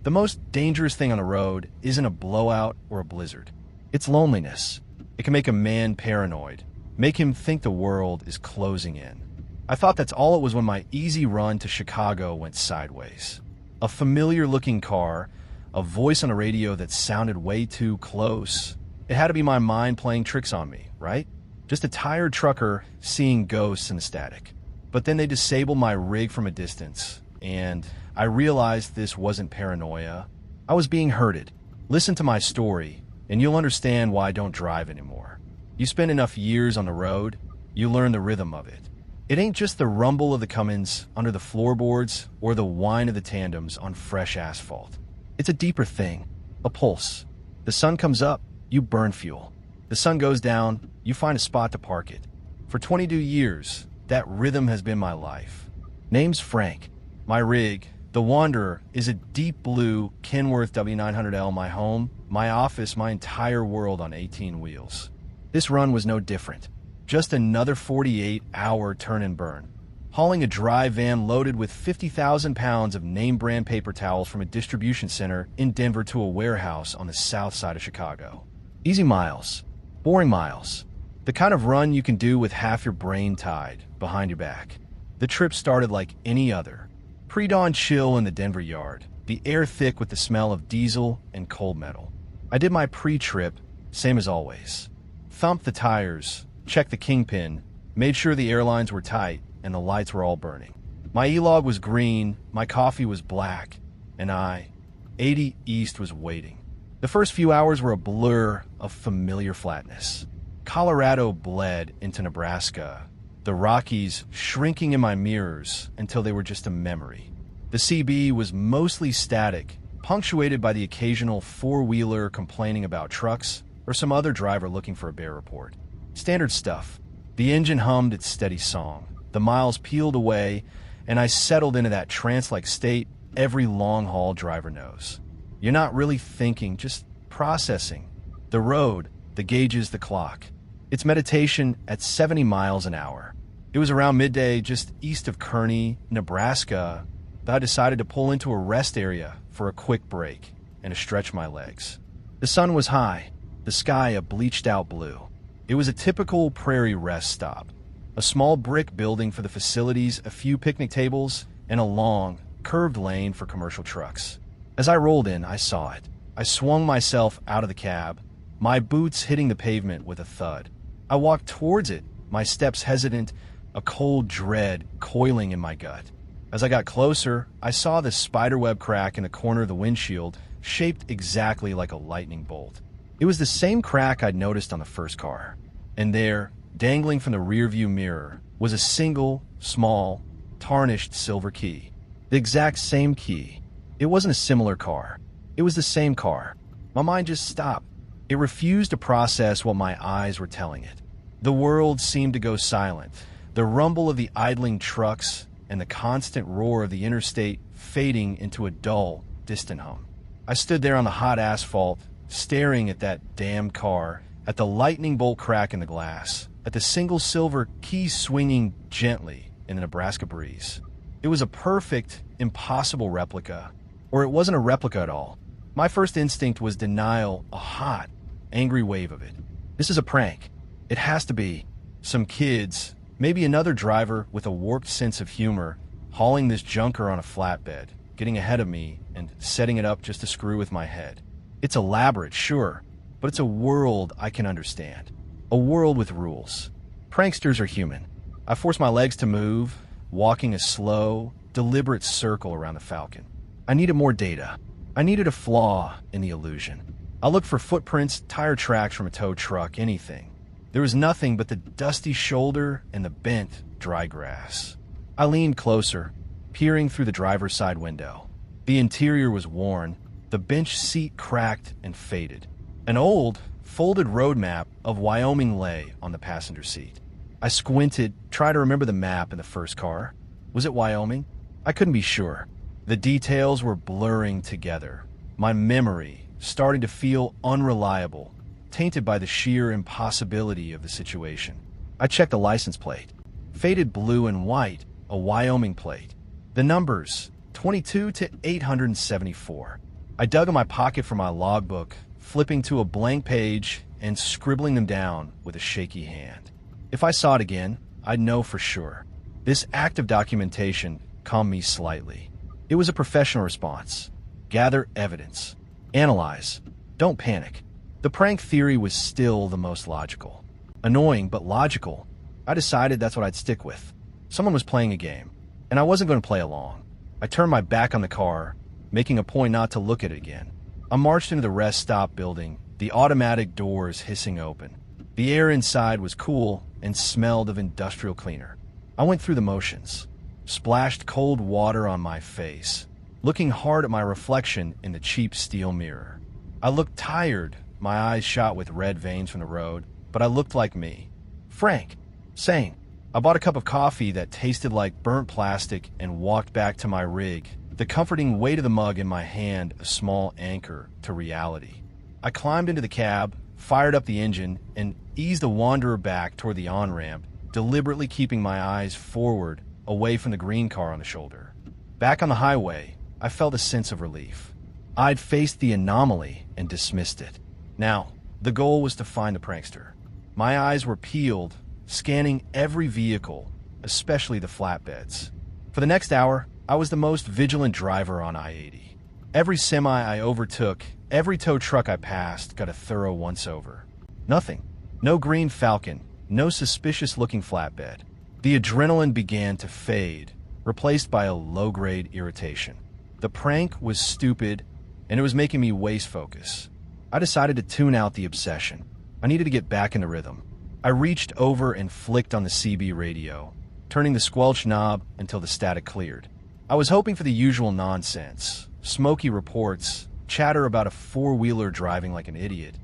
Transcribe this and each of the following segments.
The most dangerous thing on the road isn't a blowout or a blizzard. It's loneliness. It can make a man paranoid, make him think the world is closing in. I thought that's all it was when my easy run to Chicago went sideways. A familiar-looking car, a voice on the radio that sounded way too close. It had to be my mind playing tricks on me, right? Just a tired trucker seeing ghosts in the static. But then they disabled my rig from a distance, and I realized this wasn't paranoia. I was being herded. Listen to my story, and you'll understand why I don't drive anymore. You spend enough years on the road, you learn the rhythm of it. It ain't just the rumble of the Cummins under the floorboards or the whine of the tandems on fresh asphalt. It's a deeper thing, a pulse. The sun comes up, you burn fuel. The sun goes down, you find a spot to park it. For 22 years, that rhythm has been my life. Name's Frank. My rig, the Wanderer, is a deep blue Kenworth W900L, my home, my office, my entire world on 18 wheels. This run was no different. Just another 48-hour turn and burn. Hauling a dry van loaded with 50,000 pounds of name-brand paper towels from a distribution center in Denver to a warehouse on the south side of Chicago. Easy miles. Boring miles. The kind of run you can do with half your brain tied behind your back. The trip started like any other. Pre-dawn chill in the Denver yard, the air thick with the smell of diesel and cold metal. I did my pre-trip, same as always. Thumped the tires, checked the kingpin, made sure the airlines were tight and the lights were all burning. My e-log was green, my coffee was black, and I-80 East was waiting. The first few hours were a blur of familiar flatness. Colorado bled into Nebraska, the Rockies shrinking in my mirrors until they were just a memory. The CB was mostly static, punctuated by the occasional four-wheeler complaining about trucks or some other driver looking for a bear report. Standard stuff. The engine hummed its steady song. The miles peeled away, and I settled into that trance-like state every long-haul driver knows. You're not really thinking, just processing. The road, the gauges, the clock. It's meditation at 70 miles an hour. It was around midday just east of Kearney, Nebraska, that I decided to pull into a rest area for a quick break and to stretch my legs. The sun was high, the sky a bleached-out blue. It was a typical prairie rest stop. A small brick building for the facilities, a few picnic tables, and a long, curved lane for commercial trucks. As I rolled in, I saw it. I swung myself out of the cab, my boots hitting the pavement with a thud. I walked towards it, my steps hesitant, a cold dread coiling in my gut. As I got closer, I saw the spiderweb crack in the corner of the windshield, shaped exactly like a lightning bolt. It was the same crack I'd noticed on the first car. And there, dangling from the rearview mirror, was a single, small, tarnished silver key. The exact same key. It wasn't a similar car. It was the same car. My mind just stopped. It refused to process what my eyes were telling it. The world seemed to go silent. The rumble of the idling trucks and the constant roar of the interstate fading into a dull, distant hum. I stood there on the hot asphalt, staring at that damn car, at the lightning bolt crack in the glass, at the single silver key swinging gently in the Nebraska breeze. It was a perfect, impossible replica. Or it wasn't a replica at all. My first instinct was denial, a hot, angry wave of it. This is a prank. It has to be. Some kids, maybe another driver with a warped sense of humor, hauling this junker on a flatbed, getting ahead of me and setting it up just to screw with my head. It's elaborate, sure, but it's a world I can understand. A world with rules. Pranksters are human. I forced my legs to move, walking a slow, deliberate circle around the Falcon. I needed more data. I needed a flaw in the illusion. I looked for footprints, tire tracks from a tow truck, anything. There was nothing but the dusty shoulder and the bent, dry grass. I leaned closer, peering through the driver's side window. The interior was worn, the bench seat cracked and faded. An old, folded road map of Wyoming lay on the passenger seat. I squinted, tried to remember the map in the first car. Was it Wyoming? I couldn't be sure. The details were blurring together. My memory starting to feel unreliable, tainted by the sheer impossibility of the situation. I checked the license plate. Faded blue and white, a Wyoming plate. The numbers, 22 to 874. I dug in my pocket for my logbook, flipping to a blank page and scribbling them down with a shaky hand. If I saw it again, I'd know for sure. This act of documentation calmed me slightly. It was a professional response. Gather evidence. Analyze. Don't panic. The prank theory was still the most logical. Annoying, but logical. I decided that's what I'd stick with. Someone was playing a game, and I wasn't going to play along. I turned my back on the car, making a point not to look at it again. I marched into the rest stop building, the automatic doors hissing open. The air inside was cool and smelled of industrial cleaner. I went through the motions, splashed cold water on my face, looking hard at my reflection in the cheap steel mirror. I looked tired, my eyes shot with red veins from the road, but I looked like me. Frank. Sane. I bought a cup of coffee that tasted like burnt plastic and walked back to my rig, the comforting weight of the mug in my hand a small anchor to reality. I climbed into the cab, fired up the engine, and eased the Wanderer back toward the on-ramp, deliberately keeping my eyes forward, away from the green car on the shoulder. Back on the highway, I felt a sense of relief. I'd faced the anomaly and dismissed it. Now, the goal was to find the prankster. My eyes were peeled, scanning every vehicle, especially the flatbeds. For the next hour, I was the most vigilant driver on I-80. Every semi I overtook, every tow truck I passed got a thorough once-over. Nothing. No green Falcon, no suspicious-looking flatbed. The adrenaline began to fade, replaced by a low-grade irritation. The prank was stupid, and it was making me waste focus. I decided to tune out the obsession. I needed to get back into rhythm. I reached over and flicked on the CB radio, turning the squelch knob until the static cleared. I was hoping for the usual nonsense, smoky reports, chatter about a four-wheeler driving like an idiot,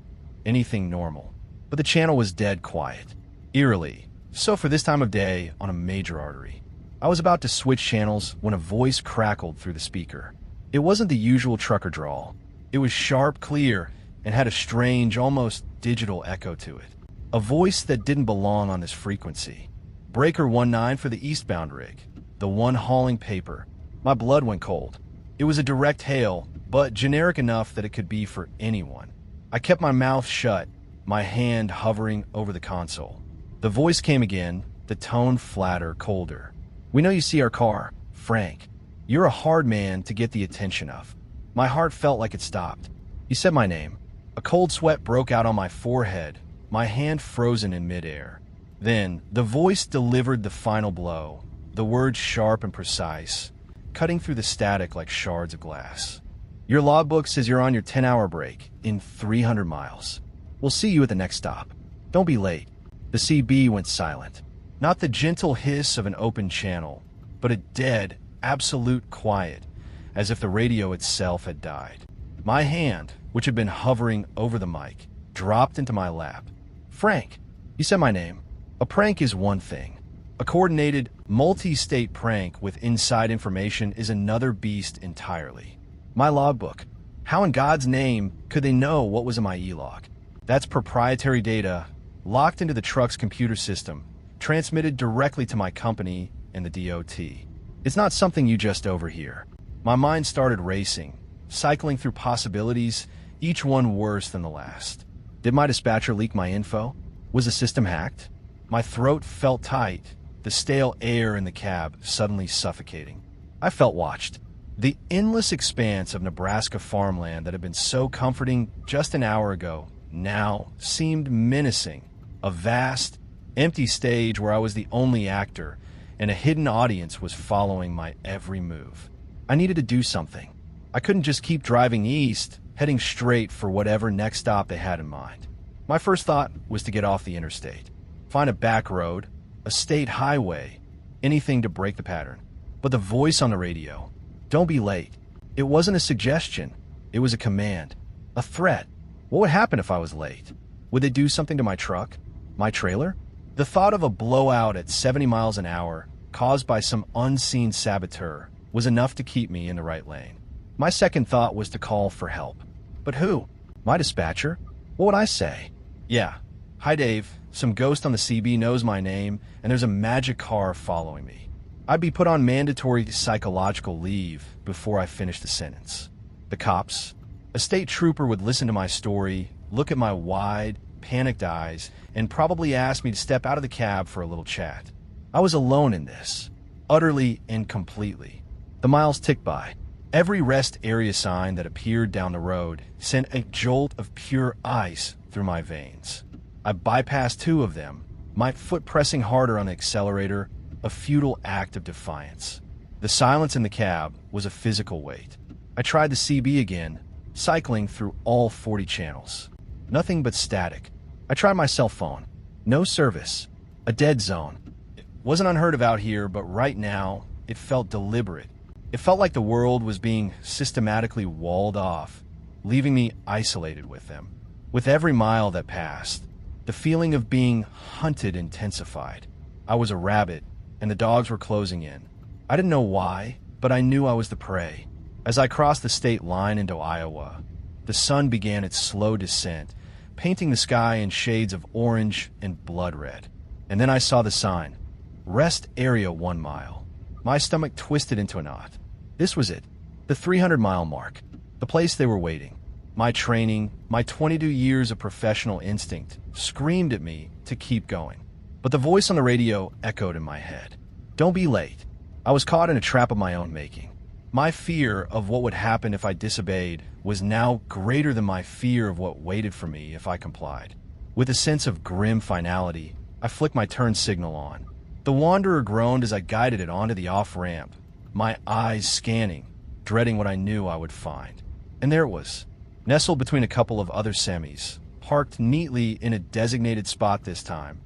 anything normal. But the channel was dead quiet, eerily, so for this time of day on a major artery. I was about to switch channels when a voice crackled through the speaker. It wasn't the usual trucker drawl. It was sharp, clear, and had a strange, almost digital echo to it. A voice that didn't belong on this frequency. Breaker 19 for the eastbound rig, the one hauling paper. My blood went cold. It was a direct hail, but generic enough that it could be for anyone. I kept my mouth shut, my hand hovering over the console. The voice came again, the tone flatter, colder. "We know you see our car, Frank. You're a hard man to get the attention of." My heart felt like it stopped. He said my name. A cold sweat broke out on my forehead, my hand frozen in midair. Then, the voice delivered the final blow, the words sharp and precise, cutting through the static like shards of glass. "Your logbook says you're on your 10-hour break, in 300 miles. We'll see you at the next stop. Don't be late." The CB went silent. Not the gentle hiss of an open channel, but a dead, absolute quiet, as if the radio itself had died. My hand, which had been hovering over the mic, dropped into my lap. "Frank," he said my name. A prank is one thing. A coordinated, multi-state prank with inside information is another beast entirely. My logbook. How in God's name could they know what was in my e-log? That's proprietary data, locked into the truck's computer system, transmitted directly to my company and the DOT. It's not something you just overhear. My mind started racing, cycling through possibilities, each one worse than the last. Did my dispatcher leak my info? Was the system hacked? My throat felt tight, the stale air in the cab suddenly suffocating. I felt watched. The endless expanse of Nebraska farmland that had been so comforting just an hour ago now seemed menacing. A vast, empty stage where I was the only actor, and a hidden audience was following my every move. I needed to do something. I couldn't just keep driving east, heading straight for whatever next stop they had in mind. My first thought was to get off the interstate. Find a back road, a state highway, anything to break the pattern. But the voice on the radio, "Don't be late." It wasn't a suggestion. It was a command, a threat. What would happen if I was late? Would they do something to my truck? My trailer? The thought of a blowout at 70 miles an hour, caused by some unseen saboteur, was enough to keep me in the right lane. My second thought was to call for help. But who? My dispatcher? What would I say? "Yeah. Hi, Dave. Some ghost on the CB knows my name, and there's a magic car following me." I'd be put on mandatory psychological leave before I finished the sentence. The cops? A state trooper would listen to my story, look at my wide, panicked eyes, and probably ask me to step out of the cab for a little chat. I was alone in this, utterly and completely. The miles ticked by. Every rest area sign that appeared down the road sent a jolt of pure ice through my veins. I bypassed two of them, my foot pressing harder on the accelerator, a futile act of defiance. The silence in the cab was a physical weight. I tried the CB again, cycling through all 40 channels. Nothing but static. I tried my cell phone. No service. A dead zone. It wasn't unheard of out here, but right now, it felt deliberate. It felt like the world was being systematically walled off, leaving me isolated with them. With every mile that passed, the feeling of being hunted intensified. I was a rabbit, and the dogs were closing in. I didn't know why, but I knew I was the prey. As I crossed the state line into Iowa, the sun began its slow descent, painting the sky in shades of orange and blood red. And then I saw the sign, Rest Area 1 mile. My stomach twisted into a knot. This was it, the 300-mile mark, the place they were waiting. My training, my 22 years of professional instinct, screamed at me to keep going. But the voice on the radio echoed in my head. Don't be late. I was caught in a trap of my own making. My fear of what would happen if I disobeyed was now greater than my fear of what waited for me if I complied. With a sense of grim finality, I flicked my turn signal on. The Wanderer groaned as I guided it onto the off-ramp, my eyes scanning, dreading what I knew I would find. And there it was, nestled between a couple of other semis, parked neatly in a designated spot this time,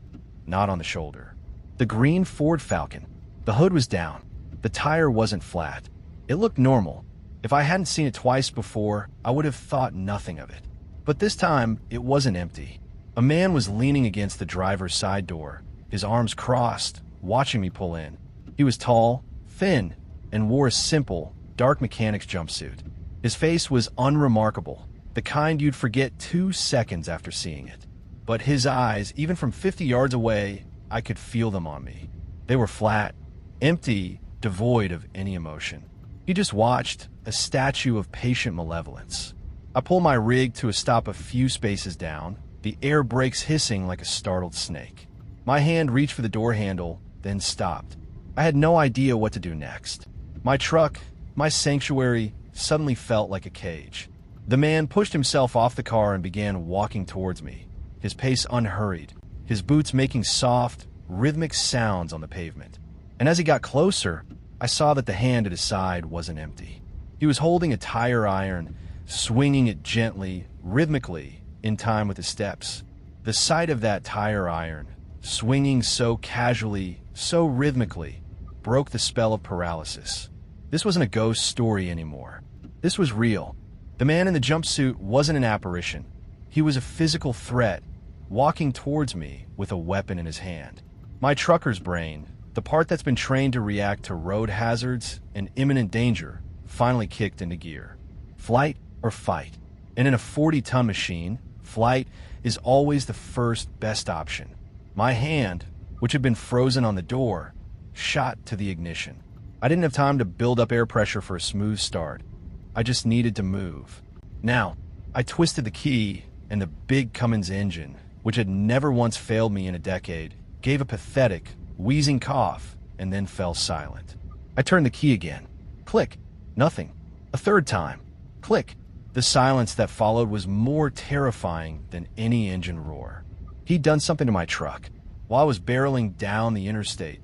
not on the shoulder. The green Ford Falcon. The hood was down. The tire wasn't flat. It looked normal. If I hadn't seen it twice before, I would have thought nothing of it. But this time, it wasn't empty. A man was leaning against the driver's side door, his arms crossed, watching me pull in. He was tall, thin, and wore a simple, dark mechanic's jumpsuit. His face was unremarkable, the kind you'd forget 2 seconds after seeing it. But his eyes, even from 50 yards away, I could feel them on me. They were flat, empty, devoid of any emotion. He just watched, a statue of patient malevolence. I pull my rig to a stop a few spaces down, the air brakes hissing like a startled snake. My hand reached for the door handle, then stopped. I had no idea what to do next. My truck, my sanctuary, suddenly felt like a cage. The man pushed himself off the car and began walking towards me, his pace unhurried, his boots making soft, rhythmic sounds on the pavement. And as he got closer, I saw that the hand at his side wasn't empty. He was holding a tire iron, swinging it gently, rhythmically, in time with his steps. The sight of that tire iron, swinging so casually, so rhythmically, broke the spell of paralysis. This wasn't a ghost story anymore. This was real. The man in the jumpsuit wasn't an apparition. He was a physical threat, walking towards me with a weapon in his hand. My trucker's brain, the part that's been trained to react to road hazards and imminent danger, finally kicked into gear. Flight or fight. And in a 40-ton machine, flight is always the first best option. My hand, which had been frozen on the door, shot to the ignition. I didn't have time to build up air pressure for a smooth start. I just needed to move. Now, I twisted the key, and the big Cummins engine, which had never once failed me in a decade, gave a pathetic, wheezing cough, and then fell silent. I turned the key again. Click. Nothing. A third time. Click. The silence that followed was more terrifying than any engine roar. He'd done something to my truck. While I was barreling down the interstate,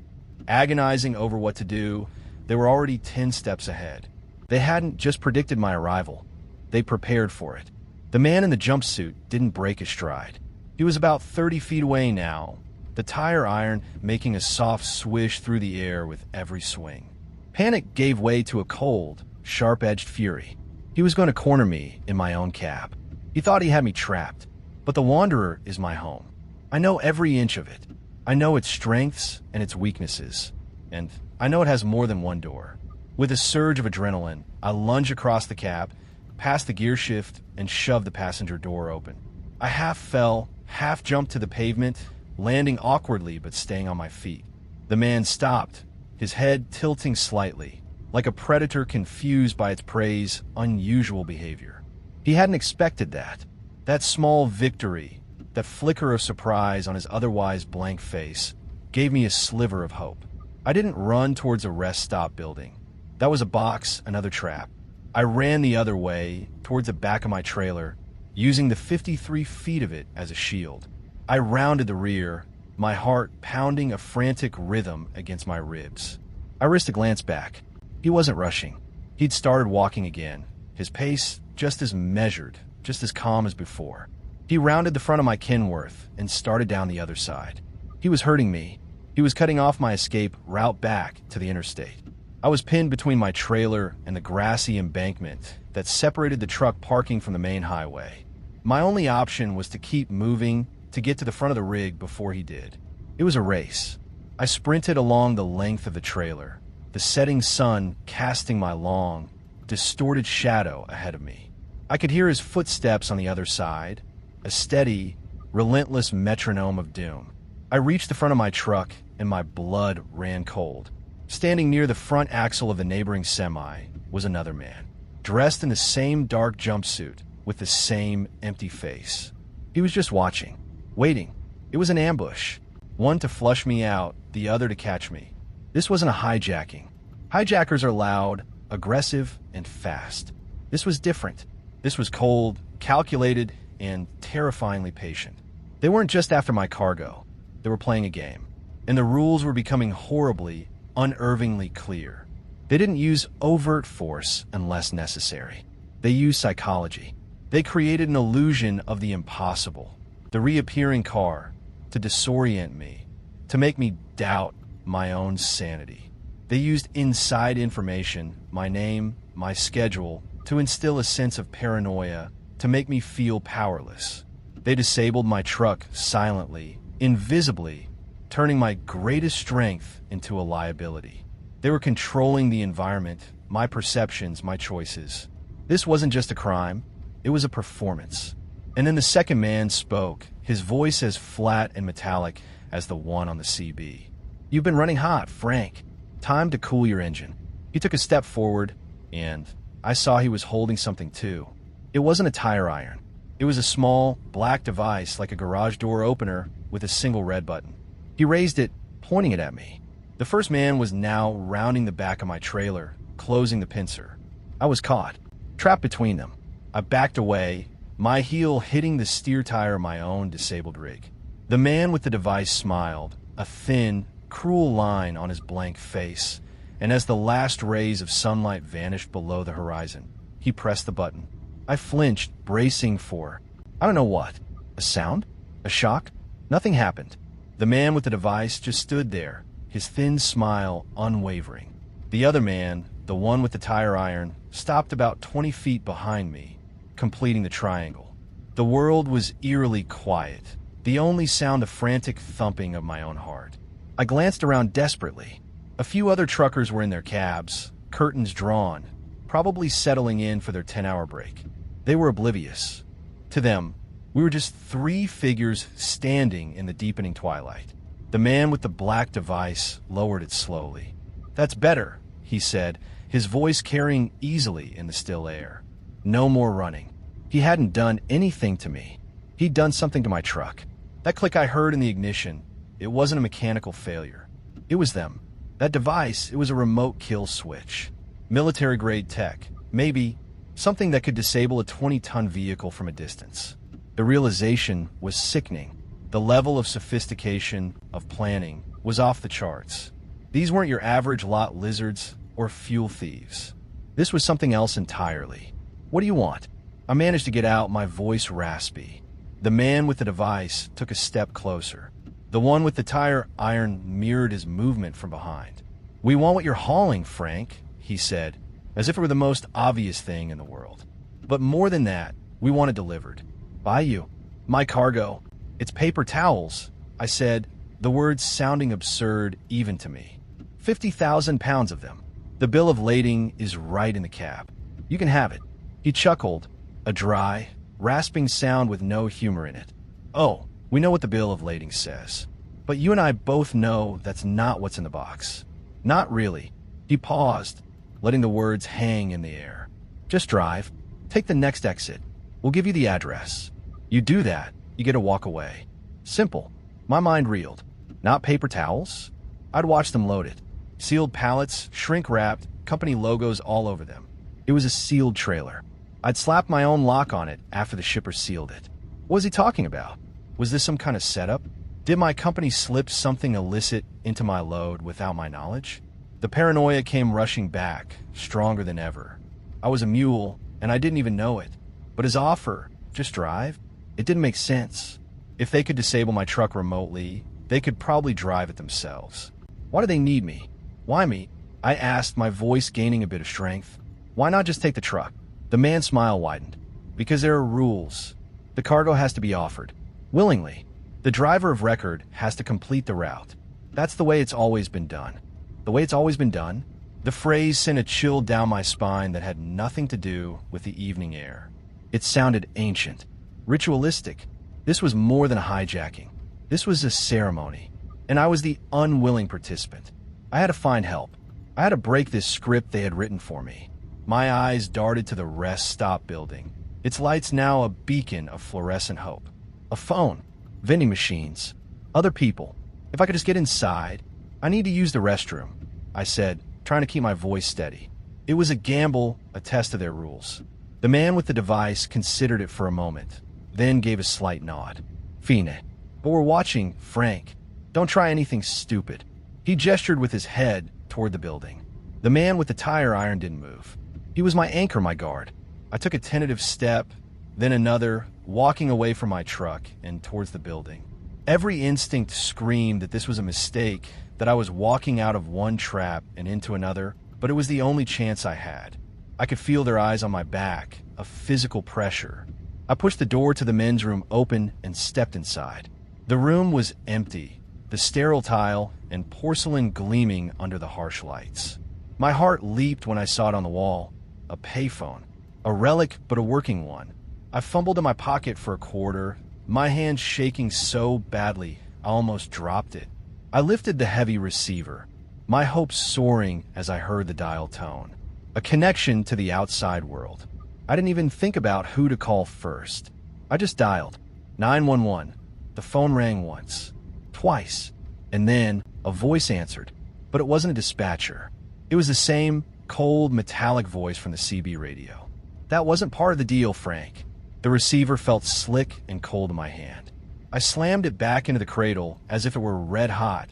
agonizing over what to do, they were already 10 steps ahead. They hadn't just predicted my arrival. They prepared for it. The man in the jumpsuit didn't break his stride. He was about 30 feet away now, the tire iron making a soft swish through the air with every swing. Panic gave way to a cold, sharp-edged fury. He was going to corner me in my own cab. He thought he had me trapped. But the Wanderer is my home. I know every inch of it. I know its strengths and its weaknesses. And I know it has more than one door. With a surge of adrenaline, I lunge across the cab, past the gear shift, and shove the passenger door open. I half fell, half jumped to the pavement, landing awkwardly but staying on my feet. The man stopped, his head tilting slightly, like a predator confused by its prey's unusual behavior. He hadn't expected that. That small victory, that flicker of surprise on his otherwise blank face, gave me a sliver of hope. I didn't run towards a rest stop building. That was a box, another trap. I ran the other way, towards the back of my trailer, using the 53 feet of it as a shield. I rounded the rear, my heart pounding a frantic rhythm against my ribs. I risked a glance back. He wasn't rushing. He'd started walking again, his pace just as measured, just as calm as before. He rounded the front of my Kenworth and started down the other side. He was hurting me. He was cutting off my escape route back to the interstate. I was pinned between my trailer and the grassy embankment that separated the truck parking from the main highway. My only option was to keep moving to get to the front of the rig before he did. It was a race. I sprinted along the length of the trailer, the setting sun casting my long, distorted shadow ahead of me. I could hear his footsteps on the other side, a steady, relentless metronome of doom. I reached the front of my truck and my blood ran cold. Standing near the front axle of the neighboring semi was another man, dressed in the same dark jumpsuit with the same empty face. He was just watching, waiting. It was an ambush, one to flush me out, the other to catch me. This wasn't a hijacking. Hijackers are loud, aggressive, and fast. This was different. This was cold, calculated, and terrifyingly patient. They weren't just after my cargo. They were playing a game, and the rules were becoming horribly, unervingly clear. They didn't use overt force unless necessary. They used psychology. They created an illusion of the impossible, the reappearing car, to disorient me, to make me doubt my own sanity. They used inside information, my name, my schedule, to instill a sense of paranoia, to make me feel powerless. They disabled my truck silently, invisibly, turning my greatest strength into a liability. They were controlling the environment, my perceptions, my choices. This wasn't just a crime, it was a performance. And then the second man spoke, his voice as flat and metallic as the one on the CB. "You've been running hot, Frank. Time to cool your engine." He took a step forward, and I saw he was holding something too. It wasn't a tire iron. It was a small, black device like a garage door opener with a single red button. He raised it, pointing it at me. The first man was now rounding the back of my trailer, closing the pincer. I was caught, trapped between them. I backed away, my heel hitting the steer tire of my own disabled rig. The man with the device smiled, a thin, cruel line on his blank face, and as the last rays of sunlight vanished below the horizon, he pressed the button. I flinched, bracing for, I don't know what. A sound? A shock? Nothing happened. The man with the device just stood there, his thin smile unwavering. The other man, the one with the tire iron, stopped about 20 feet behind me, completing the triangle. The world was eerily quiet, the only sound a frantic thumping of my own heart. I glanced around desperately. A few other truckers were in their cabs, curtains drawn, probably settling in for their 10-hour break. They were oblivious. To them, we were just three figures standing in the deepening twilight. The man with the black device lowered it slowly. "That's better," he said, his voice carrying easily in the still air. No more running. He hadn't done anything to me. He'd done something to my truck. That click I heard in the ignition, it wasn't a mechanical failure. It was them. That device, it was a remote kill switch. Military-grade tech. Maybe something that could disable a 20-ton vehicle from a distance. The realization was sickening. The level of sophistication, of planning, was off the charts. These weren't your average lot lizards or fuel thieves. This was something else entirely. "What do you want?" I managed to get out, my voice raspy. The man with the device took a step closer. The one with the tire iron mirrored his movement from behind. "We want what you're hauling, Frank," he said, as if it were the most obvious thing in the world. "But more than that, we want it delivered. By you. My cargo. It's paper towels," I said, the words sounding absurd even to me. 50,000 pounds of them. The bill of lading is right in the cab. You can have it." He chuckled, a dry, rasping sound with no humor in it. "Oh, we know what the bill of lading says. But you and I both know that's not what's in the box." "Not really." He paused, letting the words hang in the air. "Just drive. Take the next exit. We'll give you the address. You do that, you get to walk away. Simple. My mind reeled. Not paper towels? I'd watch them loaded. Sealed pallets, shrink-wrapped, company logos all over them. It was a sealed trailer. I'd slapped my own lock on it after the shipper sealed it. What was he talking about? Was this some kind of setup? Did my company slip something illicit into my load without my knowledge? The paranoia came rushing back, stronger than ever. I was a mule, and I didn't even know it. But his offer, just drive, it didn't make sense. If they could disable my truck remotely, they could probably drive it themselves. Why do they need me? Why me? I asked, my voice gaining a bit of strength. Why not just take the truck? The man's smile widened. Because there are rules. The cargo has to be offered. Willingly. The driver of record has to complete the route. That's the way it's always been done. The way it's always been done? The phrase sent a chill down my spine that had nothing to do with the evening air. It sounded ancient, ritualistic. This was more than a hijacking. This was a ceremony, and I was the unwilling participant. I had to find help. I had to break this script they had written for me. My eyes darted to the rest stop building, its lights now a beacon of fluorescent hope. A phone, vending machines, other people. If I could just get inside. I need to use the restroom, I said, trying to keep my voice steady. It was a gamble, a test of their rules. The man with the device considered it for a moment, then gave a slight nod. Fine. But we're watching, Frank. Don't try anything stupid. He gestured with his head toward the building. The man with the tire iron didn't move. He was my anchor, my guard. I took a tentative step, then another, walking away from my truck and towards the building. Every instinct screamed that this was a mistake, that I was walking out of one trap and into another, but it was the only chance I had. I could feel their eyes on my back, a physical pressure. I pushed the door to the men's room open and stepped inside. The room was empty, the sterile tile and porcelain gleaming under the harsh lights. My heart leaped when I saw it on the wall. A payphone. A relic, but a working one. I fumbled in my pocket for a quarter, my hand shaking so badly I almost dropped it. I lifted the heavy receiver, my hopes soaring as I heard the dial tone. A connection to the outside world. I didn't even think about who to call first. I just dialed 911. The phone rang once, twice, and then a voice answered, but it wasn't a dispatcher. It was the same cold, metallic voice from the CB radio. That wasn't part of the deal, Frank. The receiver felt slick and cold in my hand. I slammed it back into the cradle as if it were red hot,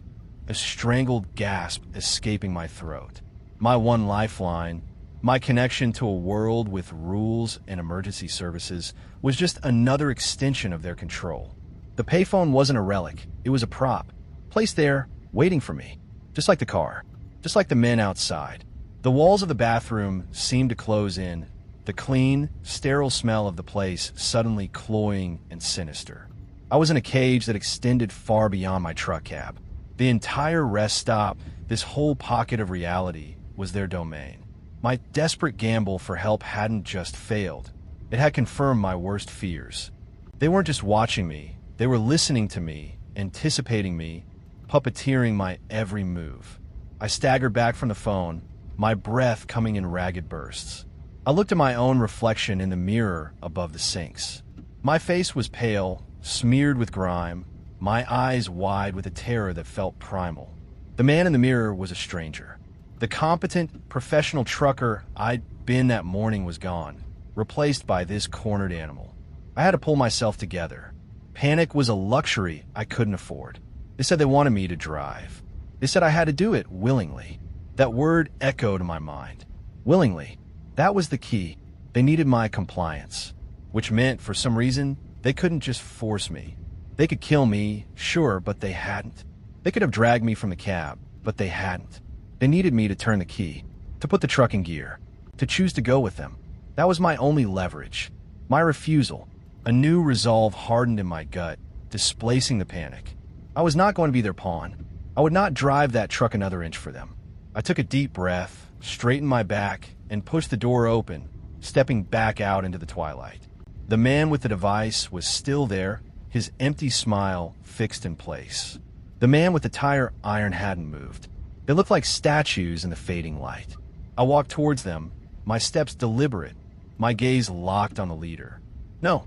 a strangled gasp escaping my throat. My one lifeline, my connection to a world with rules and emergency services, was just another extension of their control. The payphone wasn't a relic, it was a prop, placed there, waiting for me, just like the car, just like the men outside. The walls of the bathroom seemed to close in, the clean, sterile smell of the place suddenly cloying and sinister. I was in a cage that extended far beyond my truck cab. The entire rest stop, this whole pocket of reality, was their domain. My desperate gamble for help hadn't just failed. It had confirmed my worst fears. They weren't just watching me, they were listening to me, anticipating me, puppeteering my every move. I staggered back from the phone, my breath coming in ragged bursts. I looked at my own reflection in the mirror above the sinks. My face was pale, smeared with grime, my eyes wide with a terror that felt primal. The man in the mirror was a stranger. The competent, professional trucker I'd been that morning was gone, replaced by this cornered animal. I had to pull myself together. Panic was a luxury I couldn't afford. They said they wanted me to drive. They said I had to do it willingly. That word echoed in my mind. Willingly. That was the key. They needed my compliance, which meant, for some reason, they couldn't just force me. They could kill me, sure, but they hadn't. They could have dragged me from the cab, but they hadn't. They needed me to turn the key, to put the truck in gear, to choose to go with them. That was my only leverage. My refusal. A new resolve hardened in my gut, displacing the panic. I was not going to be their pawn. I would not drive that truck another inch for them. I took a deep breath, straightened my back, and pushed the door open, stepping back out into the twilight. The man with the device was still there, his empty smile fixed in place. The man with the tire iron hadn't moved. They looked like statues in the fading light. I walked towards them, my steps deliberate, my gaze locked on the leader. No,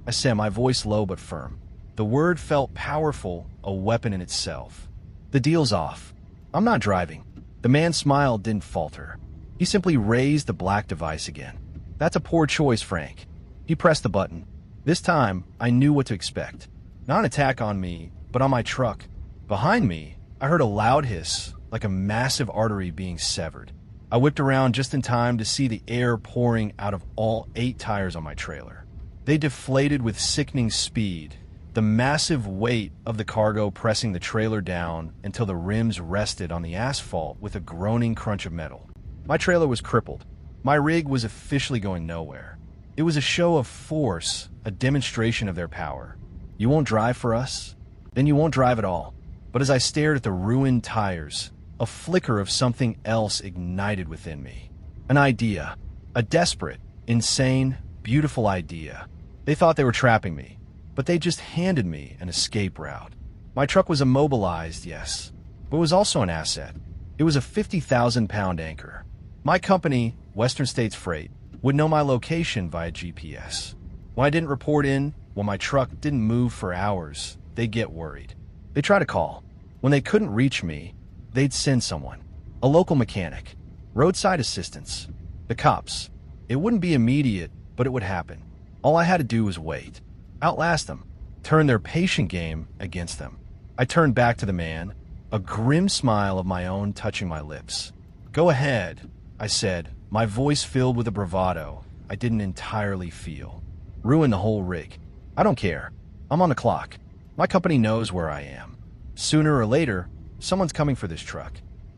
I said, my voice low but firm. The word felt powerful, a weapon in itself. The deal's off. I'm not driving. The man's smile didn't falter. He simply raised the black device again. That's a poor choice, Frank. He pressed the button. This time, I knew what to expect. Not an attack on me, but on my truck. Behind me, I heard a loud hiss, like a massive artery being severed. I whipped around just in time to see the air pouring out of all 8 tires on my trailer. They deflated with sickening speed, the massive weight of the cargo pressing the trailer down until the rims rested on the asphalt with a groaning crunch of metal. My trailer was crippled. My rig was officially going nowhere. It was a show of force, a demonstration of their power. You won't drive for us? Then you won't drive at all. But as I stared at the ruined tires, a flicker of something else ignited within me. An idea. A desperate, insane, beautiful idea. They thought they were trapping me, but they just handed me an escape route. My truck was immobilized, yes, but it was also an asset. It was a 50,000-pound anchor. My company, Western States Freight, would know my location via GPS. When I didn't report in, when my truck didn't move for hours, they'd get worried. They'd try to call. When they couldn't reach me, they'd send someone. A local mechanic. Roadside assistance. The cops. It wouldn't be immediate, but it would happen. All I had to do was wait. Outlast them. Turn their patient game against them. I turned back to the man, a grim smile of my own touching my lips. Go ahead, I said, my voice filled with a bravado I didn't entirely feel. Ruin the whole rig. I don't care. I'm on the clock. My company knows where I am. Sooner or later, someone's coming for this truck.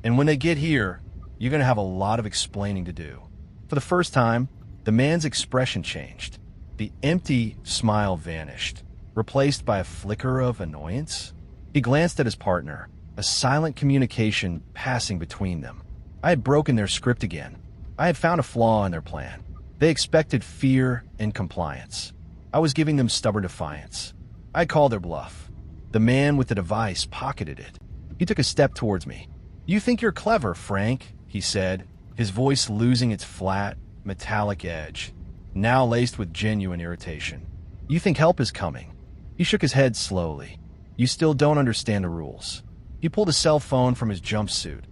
And when they get here, you're going to have a lot of explaining to do. For the first time, the man's expression changed. The empty smile vanished, replaced by a flicker of annoyance. He glanced at his partner, a silent communication passing between them. I had broken their script again. I had found a flaw in their plan. They expected fear and compliance. I was giving them stubborn defiance. I called their bluff. The man with the device pocketed it. He took a step towards me. You think you're clever, Frank, he said, his voice losing its flat, metallic edge, now laced with genuine irritation. You think help is coming. He shook his head slowly. You still don't understand the rules. He pulled a cell phone from his jumpsuit.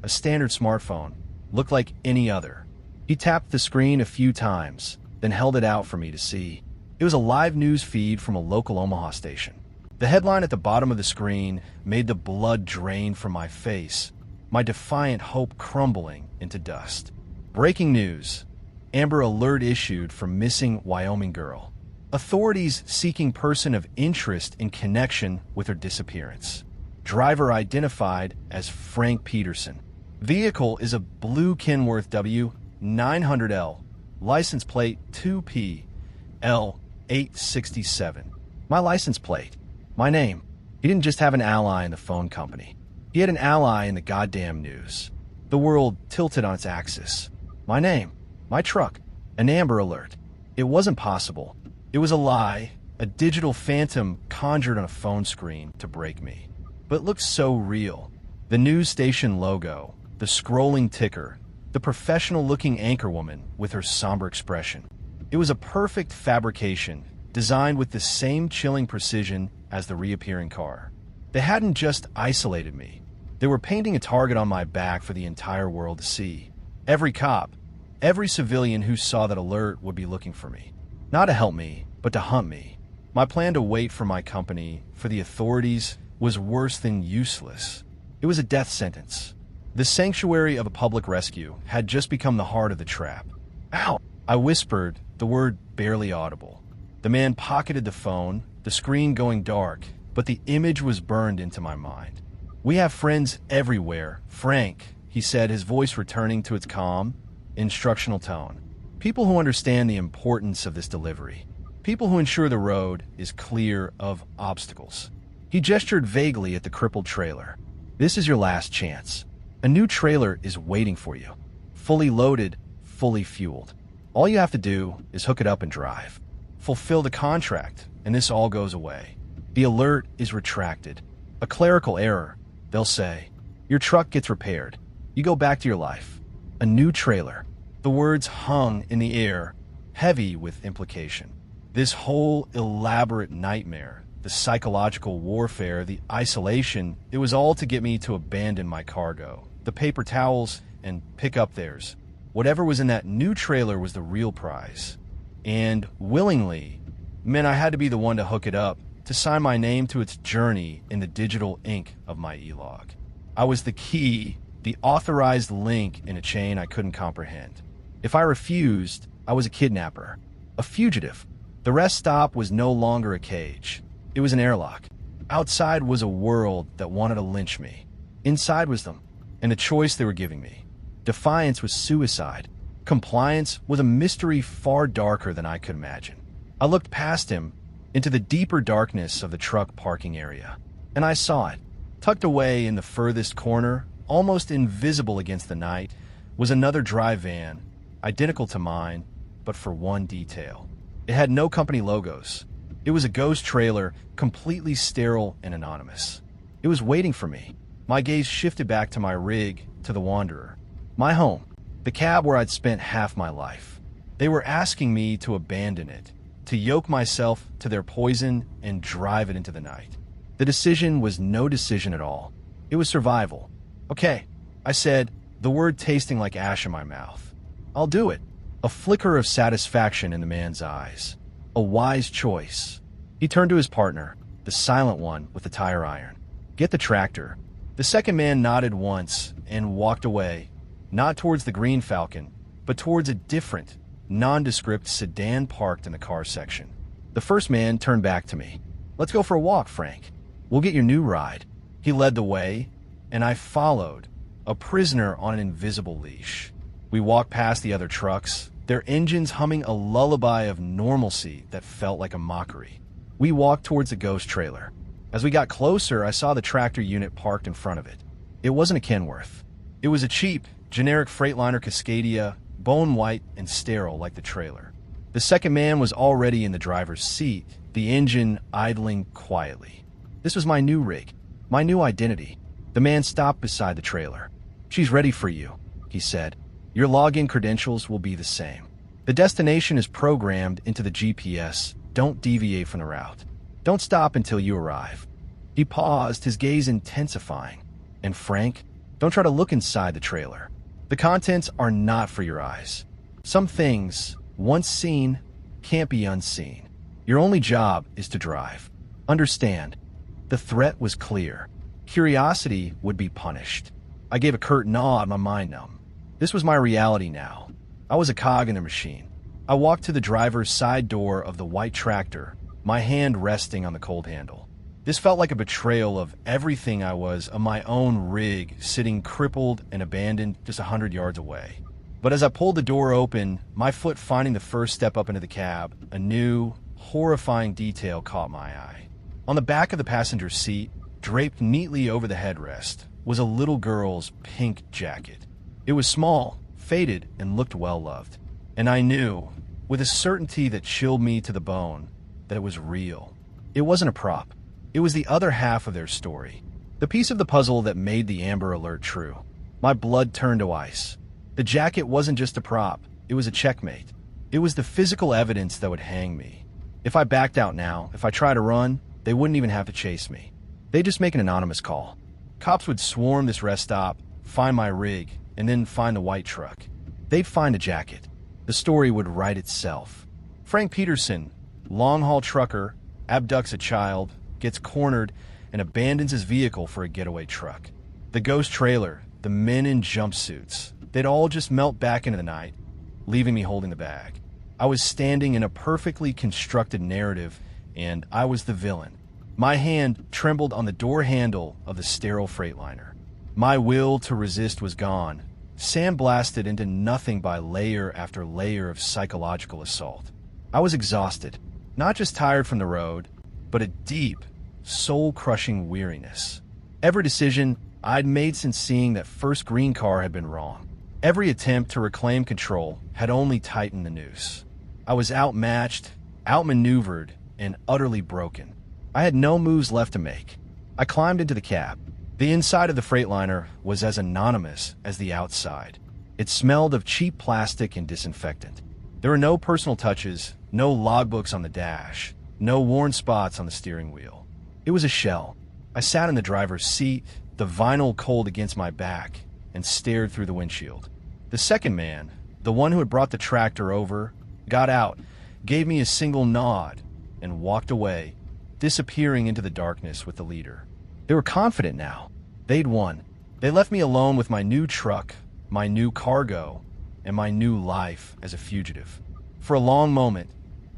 A standard smartphone, looked like any other. He tapped the screen a few times, then held it out for me to see. It was a live news feed from a local Omaha station. The headline at the bottom of the screen made the blood drain from my face, my defiant hope crumbling into dust. Breaking news. Amber Alert issued for missing Wyoming girl. Authorities seeking person of interest in connection with her disappearance. Driver identified as Frank Peterson. Vehicle is a blue Kenworth W900L. License plate 2P-L867. My license plate. My name. He didn't just have an ally in the phone company. He had an ally in the goddamn news. The world tilted on its axis. My name. My truck. An Amber Alert. It wasn't possible. It was a lie, a digital phantom conjured on a phone screen to break me. But it looked so real. The news station logo, the scrolling ticker, the professional-looking anchorwoman with her somber expression. It was a perfect fabrication, designed with the same chilling precision as the reappearing car. They hadn't just isolated me. They were painting a target on my back for the entire world to see. Every cop, every civilian who saw that alert would be looking for me. Not to help me, but to hunt me. My plan to wait for my company, for the authorities, was worse than useless. It was a death sentence. The sanctuary of a public rescue had just become the heart of the trap. Ow! I whispered, the word barely audible. The man pocketed the phone, the screen going dark, but the image was burned into my mind. We have friends everywhere, Frank, he said, his voice returning to its calm, instructional tone. People who understand the importance of this delivery. People who ensure the road is clear of obstacles. He gestured vaguely at the crippled trailer. This is your last chance. A new trailer is waiting for you. Fully loaded, fully fueled. All you have to do is hook it up and drive. Fulfill the contract, and this all goes away. The alert is retracted. A clerical error, they'll say. Your truck gets repaired. You go back to your life. A new trailer. The words hung in the air, heavy with implication. This whole elaborate nightmare, the psychological warfare, the isolation, it was all to get me to abandon my cargo, the paper towels, and pick up theirs. Whatever was in that new trailer was the real prize. And willingly meant I had to be the one to hook it up, to sign my name to its journey in the digital ink of my e-log. I was the key, the authorized link in a chain I couldn't comprehend. If I refused, I was a kidnapper, a fugitive. The rest stop was no longer a cage. It was an airlock. Outside was a world that wanted to lynch me. Inside was them, and the choice they were giving me. Defiance was suicide. Compliance was a mystery far darker than I could imagine. I looked past him into the deeper darkness of the truck parking area, and I saw it. Tucked away in the furthest corner, almost invisible against the night, was another dry van, identical to mine, but for one detail. It had no company logos. It was a ghost trailer, completely sterile and anonymous. It was waiting for me. My gaze shifted back to my rig, to the Wanderer. My home, the cab where I'd spent half my life. They were asking me to abandon it, to yoke myself to their poison and drive it into the night. The decision was no decision at all. It was survival. Okay, I said, the word tasting like ash in my mouth. I'll do it. A flicker of satisfaction in the man's eyes. A wise choice. He turned to his partner, the silent one with the tire iron. Get the tractor. The second man nodded once and walked away, not towards the green Falcon, but towards a different, nondescript sedan parked in the car section. The first man turned back to me. Let's go for a walk, Frank. We'll get your new ride. He led the way, and I followed, a prisoner on an invisible leash. We walked past the other trucks, their engines humming a lullaby of normalcy that felt like a mockery. We walked towards the ghost trailer. As we got closer, I saw the tractor unit parked in front of it. It wasn't a Kenworth. It was a cheap, generic Freightliner Cascadia, bone white and sterile like the trailer. The second man was already in the driver's seat, the engine idling quietly. This was my new rig, my new identity. The man stopped beside the trailer. She's ready for you, he said. Your login credentials will be the same. The destination is programmed into the GPS. Don't deviate from the route. Don't stop until you arrive. He paused, his gaze intensifying. And Frank, don't try to look inside the trailer. The contents are not for your eyes. Some things, once seen, can't be unseen. Your only job is to drive. Understand, the threat was clear. Curiosity would be punished. I gave a curt nod, my mind numb. This was my reality now. I was a cog in the machine. I walked to the driver's side door of the white tractor, my hand resting on the cold handle. This felt like a betrayal of everything I was, of my own rig, sitting crippled and abandoned just 100 yards away. But as I pulled the door open, my foot finding the first step up into the cab, a new, horrifying detail caught my eye. On the back of the passenger seat, draped neatly over the headrest, was a little girl's pink jacket. It was small, faded, and looked well-loved. And I knew, with a certainty that chilled me to the bone, that it was real. It wasn't a prop. It was the other half of their story. The piece of the puzzle that made the Amber Alert true. My blood turned to ice. The jacket wasn't just a prop. It was a checkmate. It was the physical evidence that would hang me. If I backed out now, if I tried to run, they wouldn't even have to chase me. They'd just make an anonymous call. Cops would swarm this rest stop, find my rig, and then find the white truck. They'd find a jacket. The story would write itself. Frank Peterson, long-haul trucker, abducts a child, gets cornered, and abandons his vehicle for a getaway truck. The ghost trailer, the men in jumpsuits, they'd all just melt back into the night, leaving me holding the bag. I was standing in a perfectly constructed narrative, and I was the villain. My hand trembled on the door handle of the sterile Freightliner. My will to resist was gone, sandblasted into nothing by layer after layer of psychological assault. I was exhausted, not just tired from the road, but a deep, soul-crushing weariness. Every decision I'd made since seeing that first green car had been wrong. Every attempt to reclaim control had only tightened the noose. I was outmatched, outmaneuvered, and utterly broken. I had no moves left to make. I climbed into the cab. The inside of the Freightliner was as anonymous as the outside. It smelled of cheap plastic and disinfectant. There were no personal touches, no logbooks on the dash, no worn spots on the steering wheel. It was a shell. I sat in the driver's seat, the vinyl cold against my back, and stared through the windshield. The second man, the one who had brought the tractor over, got out, gave me a single nod, and walked away, disappearing into the darkness with the leader. They were confident now. They'd won. They left me alone with my new truck, my new cargo, and my new life as a fugitive. For a long moment,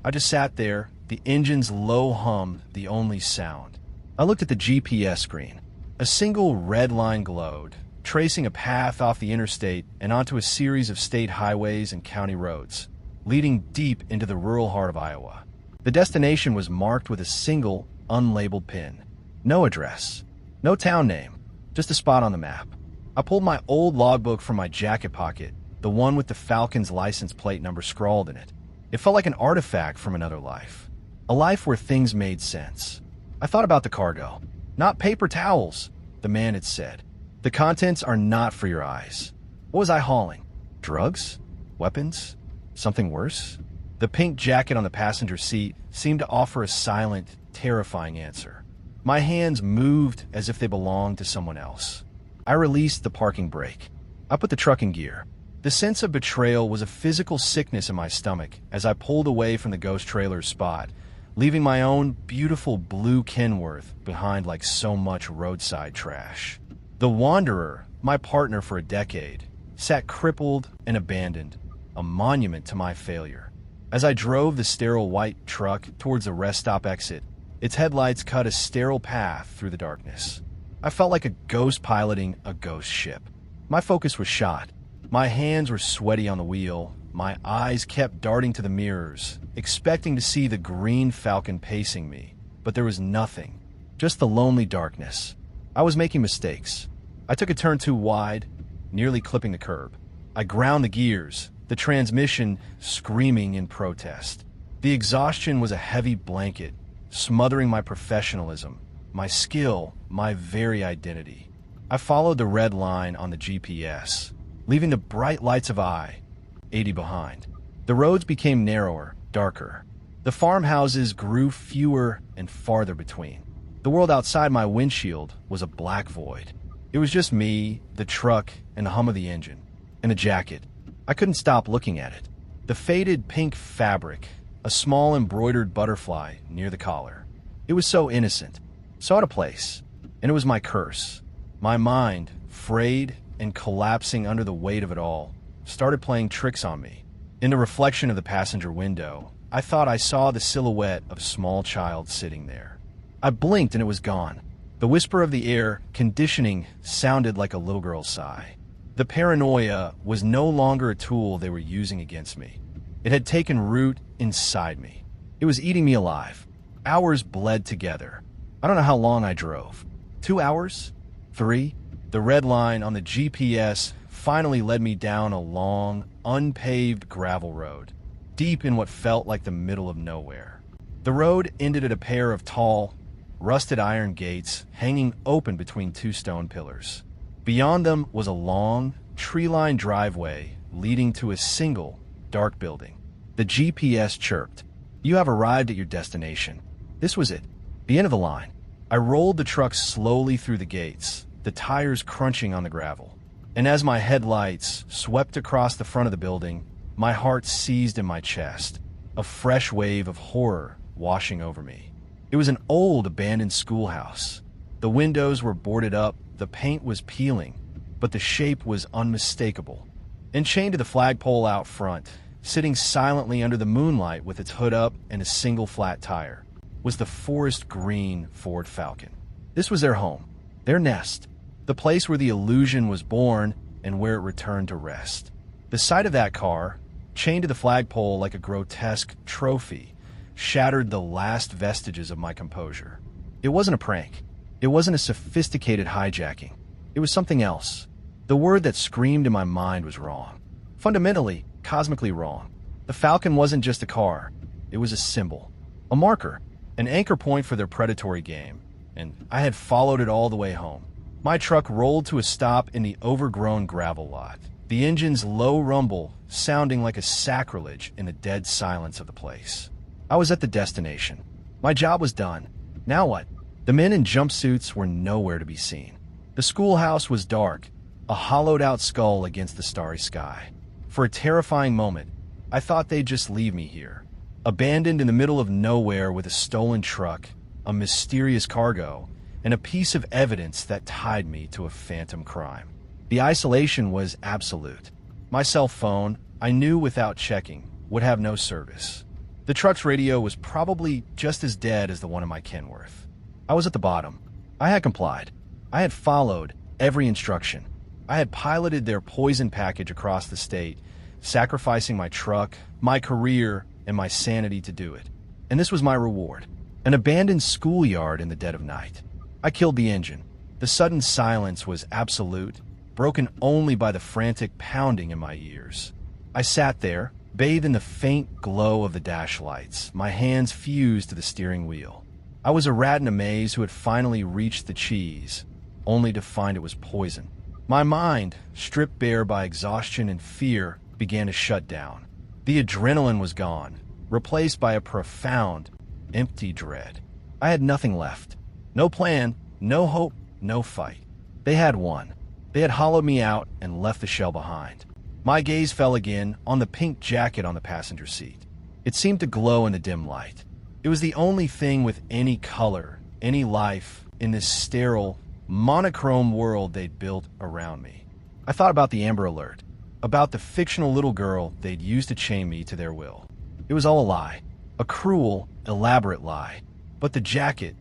I just sat there, the engine's low hum the only sound. I looked at the GPS screen. A single red line glowed, tracing a path off the interstate and onto a series of state highways and county roads, leading deep into the rural heart of Iowa. The destination was marked with a single, unlabeled pin. No address, no town name, just a spot on the map. I pulled my old logbook from my jacket pocket, the one with the Falcon's license plate number scrawled in it. It felt like an artifact from another life, a life where things made sense. I thought about the cargo. Not paper towels, the man had said. The contents are not for your eyes. What was I hauling? Drugs? Weapons? Something worse? The pink jacket on the passenger seat seemed to offer a silent, terrifying answer. My hands moved as if they belonged to someone else. I released the parking brake. I put the truck in gear. The sense of betrayal was a physical sickness in my stomach as I pulled away from the ghost trailer's spot, leaving my own beautiful blue Kenworth behind like so much roadside trash. The Wanderer, my partner for a decade, sat crippled and abandoned, a monument to my failure. As I drove the sterile white truck towards the rest stop exit, its headlights cut a sterile path through the darkness. I felt like a ghost piloting a ghost ship. My focus was shot. My hands were sweaty on the wheel. My eyes kept darting to the mirrors, expecting to see the green Falcon pacing me. But there was nothing, just the lonely darkness. I was making mistakes. I took a turn too wide, nearly clipping the curb. I ground the gears, the transmission screaming in protest. The exhaustion was a heavy blanket, smothering my professionalism, my skill, my very identity. I followed the red line on the GPS, leaving the bright lights of I-80 behind. The roads became narrower, darker. The farmhouses grew fewer and farther between. The world outside my windshield was a black void. It was just me, the truck, and the hum of the engine, and a jacket. I couldn't stop looking at it. The faded pink fabric, a small embroidered butterfly near the collar. It was so innocent, so out of place, and it was my curse. My mind, frayed and collapsing under the weight of it all, started playing tricks on me. In the reflection of the passenger window, I thought I saw the silhouette of a small child sitting there. I blinked and it was gone. The whisper of the air conditioning sounded like a little girl's sigh. The paranoia was no longer a tool they were using against me. It had taken root inside me. It was eating me alive. Hours bled together. I don't know how long I drove. 2 hours? 3? The red line on the GPS finally led me down a long, unpaved gravel road, deep in what felt like the middle of nowhere. The road ended at a pair of tall, rusted iron gates hanging open between two stone pillars. Beyond them was a long, tree-lined driveway leading to a single, dark building. The GPS chirped. "You have arrived at your destination." This was it, the end of the line. I rolled the truck slowly through the gates, the tires crunching on the gravel. And as my headlights swept across the front of the building, my heart seized in my chest, a fresh wave of horror washing over me. It was an old abandoned schoolhouse. The windows were boarded up, the paint was peeling, but the shape was unmistakable. And chained to the flagpole out front, sitting silently under the moonlight with its hood up and a single flat tire, was the forest green Ford Falcon. This was their home, their nest, the place where the illusion was born and where it returned to rest. The sight of that car, chained to the flagpole like a grotesque trophy, shattered the last vestiges of my composure. It wasn't a prank. It wasn't a sophisticated hijacking. It was something else. The word that screamed in my mind was wrong. Fundamentally, cosmically wrong. The Falcon wasn't just a car. It was a symbol, a marker, an anchor point for their predatory game, and I had followed it all the way home. My truck rolled to a stop in the overgrown gravel lot, the engine's low rumble sounding like a sacrilege in the dead silence of the place. I was at the destination. My job was done. Now what? The men in jumpsuits were nowhere to be seen. The schoolhouse was dark, a hollowed-out skull against the starry sky. For a terrifying moment, I thought they'd just leave me here, abandoned in the middle of nowhere with a stolen truck, a mysterious cargo, and a piece of evidence that tied me to a phantom crime. The isolation was absolute. My cell phone, I knew without checking, would have no service. The truck's radio was probably just as dead as the one in my Kenworth. I was at the bottom. I had complied. I had followed every instruction. I had piloted their poison package across the state, sacrificing my truck, my career, and my sanity to do it. And this was my reward. An abandoned schoolyard in the dead of night. I killed the engine. The sudden silence was absolute, broken only by the frantic pounding in my ears. I sat there, bathed in the faint glow of the dash lights, my hands fused to the steering wheel. I was a rat in a maze who had finally reached the cheese, only to find it was poison. My mind, stripped bare by exhaustion and fear, began to shut down. The adrenaline was gone, replaced by a profound, empty dread. I had nothing left. No plan, no hope, no fight. They had won. They had hollowed me out and left the shell behind. My gaze fell again on the pink jacket on the passenger seat. It seemed to glow in the dim light. It was the only thing with any color, any life, in this sterile, monochrome world they'd built around me. I thought about the Amber Alert, about the fictional little girl they'd used to chain me to their will. It was all a lie, a cruel, elaborate lie. But the jacket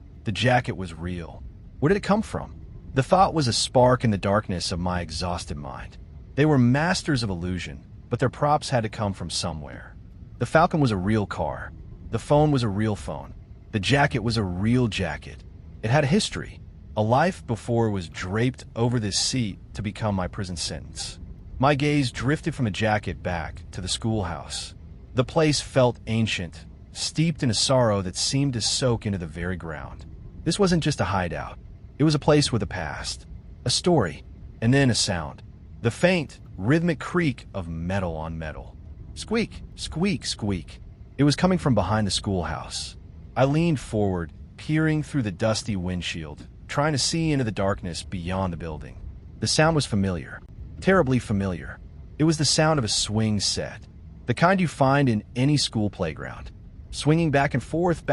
was real. Where did it come from? The thought was a spark in the darkness of my exhausted mind. They were masters of illusion, but their props had to come from somewhere. The Falcon was a real car. The phone was a real phone. The jacket was a real jacket. It had a history, a life before it was draped over this seat to become my prison sentence. My gaze drifted from the jacket back to the schoolhouse. The place felt ancient, steeped in a sorrow that seemed to soak into the very ground. This wasn't just a hideout. It was a place with a past, a story, and then a sound. The faint, rhythmic creak of metal on metal. Squeak, squeak, squeak. It was coming from behind the schoolhouse. I leaned forward, peering through the dusty windshield, trying to see into the darkness beyond the building. The sound was familiar, terribly familiar. It was the sound of a swing set, the kind you find in any school playground, swinging back and forth,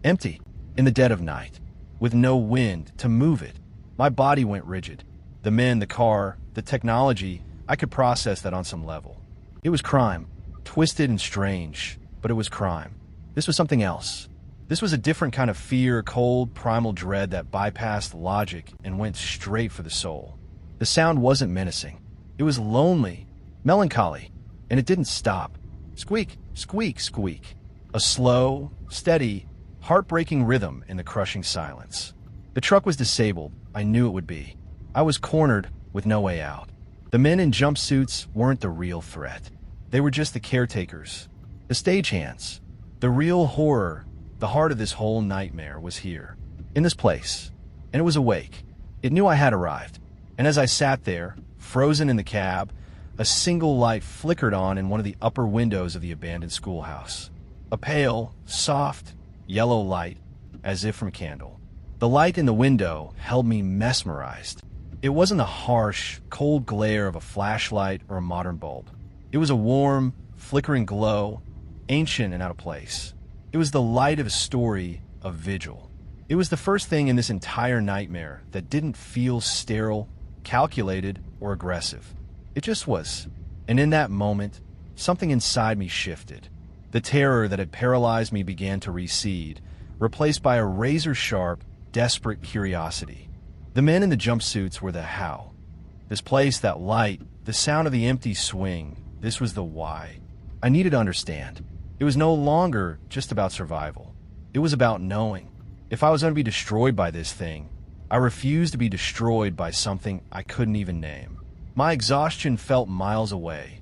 empty, in the dead of night, with no wind to move it. My body went rigid. The men, the car, the technology, I could process that on some level. It was crime, twisted and strange, but it was crime. This was something else. This was a different kind of fear, cold, primal dread that bypassed logic and went straight for the soul. The sound wasn't menacing. It was lonely, melancholy, and it didn't stop. Squeak, squeak, squeak. A slow, steady, heartbreaking rhythm in the crushing silence. The truck was disabled. I knew it would be. I was cornered with no way out. The men in jumpsuits weren't the real threat. They were just the caretakers, the stagehands. The real horror, the heart of this whole nightmare was here, in this place, and it was awake. It knew I had arrived. And as I sat there, frozen in the cab, a single light flickered on in one of the upper windows of the abandoned schoolhouse. A pale, soft, yellow light, as if from a candle. The light in the window held me mesmerized. It wasn't the harsh, cold glare of a flashlight or a modern bulb. It was a warm, flickering glow, ancient and out of place. It was the light of a story of vigil. It was the first thing in this entire nightmare that didn't feel sterile, calculated, or aggressive. It just was. And in that moment, something inside me shifted. The terror that had paralyzed me began to recede, replaced by a razor-sharp, desperate curiosity. The men in the jumpsuits were the how. This place, that light, the sound of the empty swing, this was the why. I needed to understand. It was no longer just about survival. It was about knowing. If I was going to be destroyed by this thing, I refused to be destroyed by something I couldn't even name. My exhaustion felt miles away,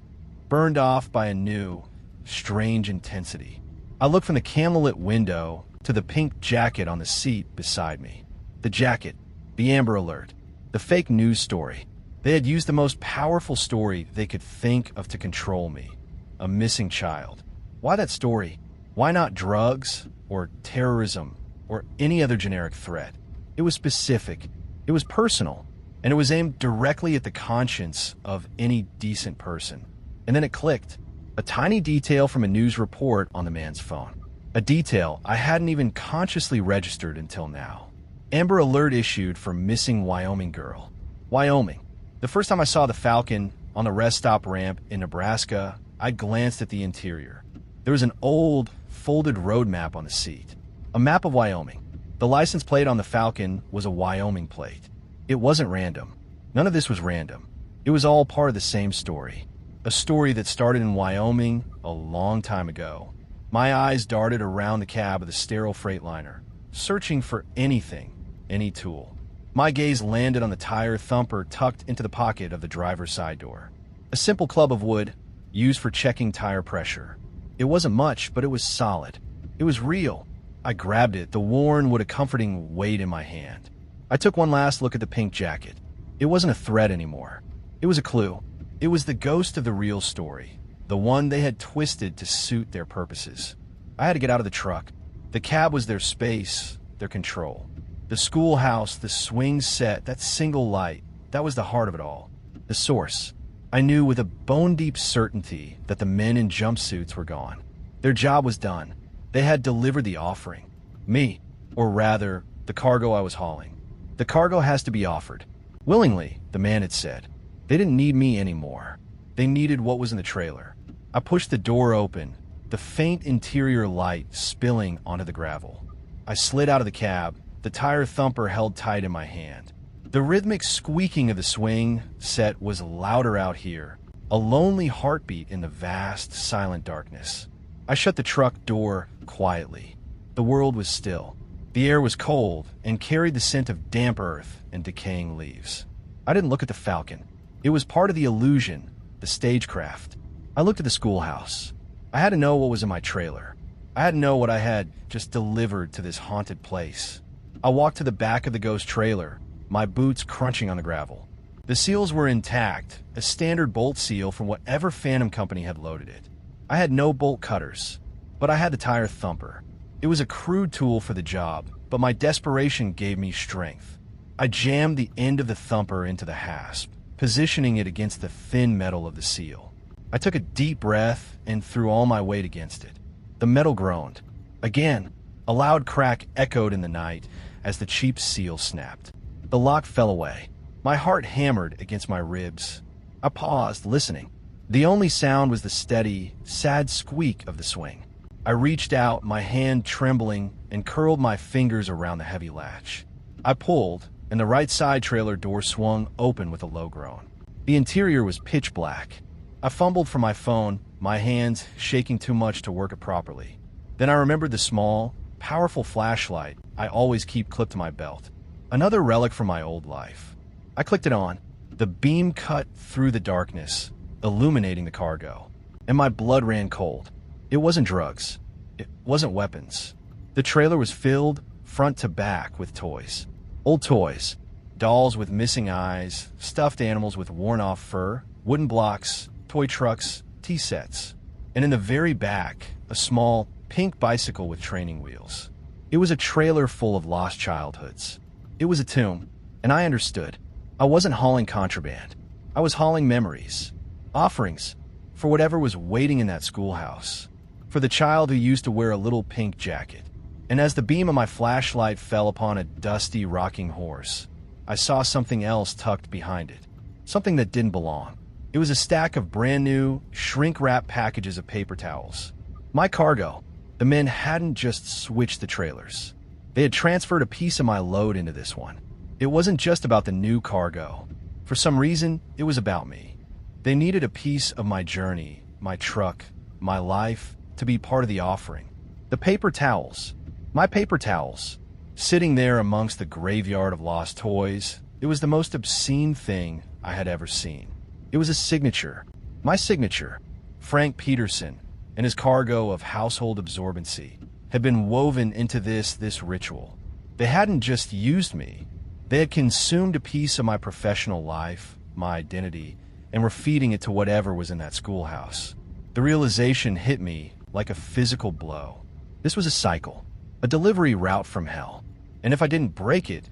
burned off by a new, strange intensity. I looked from the candlelit window to the pink jacket on the seat beside me. The jacket, the Amber Alert, the fake news story. They had used the most powerful story they could think of to control me. A missing child. Why that story? Why not drugs or terrorism or any other generic threat? It was specific, it was personal, and it was aimed directly at the conscience of any decent person. And then it clicked. A tiny detail from a news report on the man's phone. A detail I hadn't even consciously registered until now. Amber Alert issued for missing Wyoming girl. Wyoming. The first time I saw the Falcon on the rest stop ramp in Nebraska, I glanced at the interior. There was an old, folded road map on the seat. A map of Wyoming. The license plate on the Falcon was a Wyoming plate. It wasn't random. None of this was random. It was all part of the same story. A story that started in Wyoming a long time ago. My eyes darted around the cab of the sterile Freightliner, searching for anything, any tool. My gaze landed on the tire thumper tucked into the pocket of the driver's side door. A simple club of wood, used for checking tire pressure. It wasn't much, but it was solid. It was real. I grabbed it, the worn wood a comforting weight in my hand. I took one last look at the pink jacket. It wasn't a threat anymore. It was a clue. It was the ghost of the real story, the one they had twisted to suit their purposes. I had to get out of the truck. The cab was their space, their control. The schoolhouse, the swing set, that single light, that was the heart of it all. The source. I knew with a bone-deep certainty that the men in jumpsuits were gone. Their job was done. They had delivered the offering. Me, or rather, the cargo I was hauling. The cargo has to be offered. Willingly, the man had said. They didn't need me anymore. They needed what was in the trailer. I pushed the door open, the faint interior light spilling onto the gravel. I slid out of the cab, the tire thumper held tight in my hand. The rhythmic squeaking of the swing set was louder out here, a lonely heartbeat in the vast, silent darkness. I shut the truck door quietly. The world was still. The air was cold and carried the scent of damp earth and decaying leaves. I didn't look at the Falcon. It was part of the illusion, the stagecraft. I looked at the schoolhouse. I had to know what was in my trailer. I had to know what I had just delivered to this haunted place. I walked to the back of the ghost trailer, my boots crunching on the gravel. The seals were intact, a standard bolt seal from whatever Phantom company had loaded it. I had no bolt cutters, but I had the tire thumper. It was a crude tool for the job, but my desperation gave me strength. I jammed the end of the thumper into the hasp, positioning it against the thin metal of the seal. I took a deep breath and threw all my weight against it. The metal groaned. Again, a loud crack echoed in the night as the cheap seal snapped. The lock fell away. My heart hammered against my ribs. I paused, listening. The only sound was the steady, sad squeak of the swing. I reached out, my hand trembling, and curled my fingers around the heavy latch. I pulled, and the right side trailer door swung open with a low groan. The interior was pitch black. I fumbled for my phone, my hands shaking too much to work it properly. Then I remembered the small, powerful flashlight I always keep clipped to my belt. Another relic from my old life. I clicked it on. The beam cut through the darkness, illuminating the cargo. And my blood ran cold. It wasn't drugs. It wasn't weapons. The trailer was filled, front to back, with toys. Old toys. Dolls with missing eyes, stuffed animals with worn-off fur, wooden blocks, toy trucks, tea sets. And in the very back, a small, pink bicycle with training wheels. It was a trailer full of lost childhoods. It was a tomb, and I understood. I wasn't hauling contraband. I was hauling memories, offerings, for whatever was waiting in that schoolhouse, for the child who used to wear a little pink jacket. And as the beam of my flashlight fell upon a dusty, rocking horse, I saw something else tucked behind it, something that didn't belong. It was a stack of brand new, shrink-wrapped packages of paper towels. My cargo. The men hadn't just switched the trailers. They had transferred a piece of my load into this one. It wasn't just about the new cargo. For some reason, it was about me. They needed a piece of my journey, my truck, my life, to be part of the offering. The paper towels. My paper towels. Sitting there amongst the graveyard of lost toys, it was the most obscene thing I had ever seen. It was a signature. My signature. Frank Peterson and his cargo of household absorbency had been woven into this ritual. They hadn't just used me. They had consumed a piece of my professional life, my identity, and were feeding it to whatever was in that schoolhouse. The realization hit me like a physical blow. This was a cycle, a delivery route from hell. And if I didn't break it,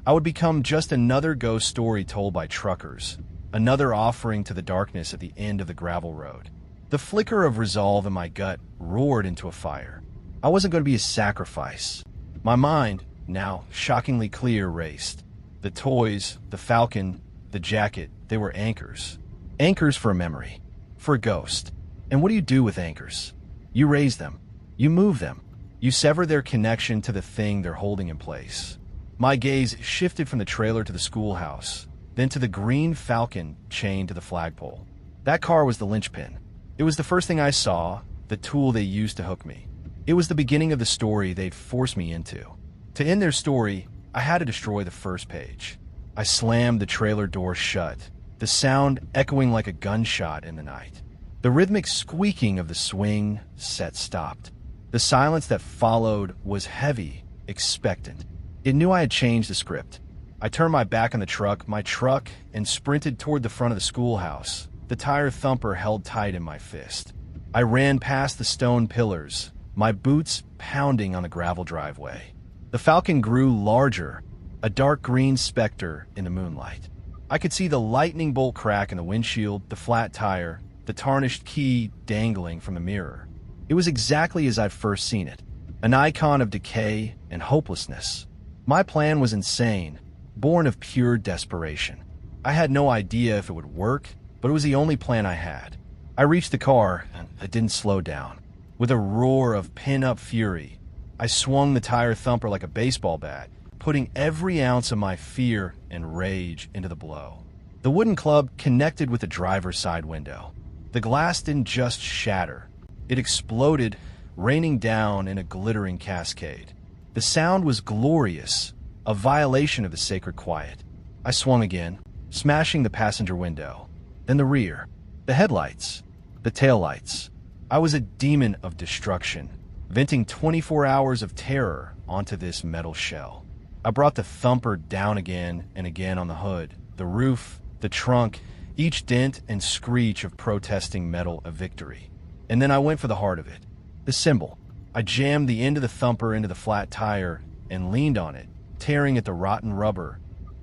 I would become just another ghost story told by truckers, another offering to the darkness at the end of the gravel road. The flicker of resolve in my gut roared into a fire. I wasn't going to be a sacrifice. My mind, now shockingly clear, raced. The toys, the Falcon, the jacket, they were anchors. Anchors for a memory, for a ghost. And what do you do with anchors? You raise them. You move them. You sever their connection to the thing they're holding in place. My gaze shifted from the trailer to the schoolhouse, then to the green Falcon chained to the flagpole. That car was the linchpin. It was the first thing I saw, the tool they used to hook me. It was the beginning of the story they'd forced me into. To end their story, I had to destroy the first page. I slammed the trailer door shut, the sound echoing like a gunshot in the night. The rhythmic squeaking of the swing set stopped. The silence that followed was heavy, expectant. It knew I had changed the script. I turned my back on my truck, and sprinted toward the front of the schoolhouse, the tire thumper held tight in my fist. I ran past the stone pillars, my boots pounding on the gravel driveway. The Falcon grew larger, a dark green specter in the moonlight. I could see the lightning bolt crack in the windshield, the flat tire, the tarnished key dangling from the mirror. It was exactly as I'd first seen it, an icon of decay and hopelessness. My plan was insane, born of pure desperation. I had no idea if it would work, but it was the only plan I had. I reached the car, and it didn't slow down. With a roar of pin-up fury, I swung the tire thumper like a baseball bat, putting every ounce of my fear and rage into the blow. The wooden club connected with the driver's side window. The glass didn't just shatter. It exploded, raining down in a glittering cascade. The sound was glorious, a violation of the sacred quiet. I swung again, smashing the passenger window, then the rear, the headlights, the taillights. I was a demon of destruction, venting 24 hours of terror onto this metal shell. I brought the thumper down again and again on the hood, the roof, the trunk, each dent and screech of protesting metal a victory. And then I went for the heart of it, the symbol. I jammed the end of the thumper into the flat tire and leaned on it, tearing at the rotten rubber,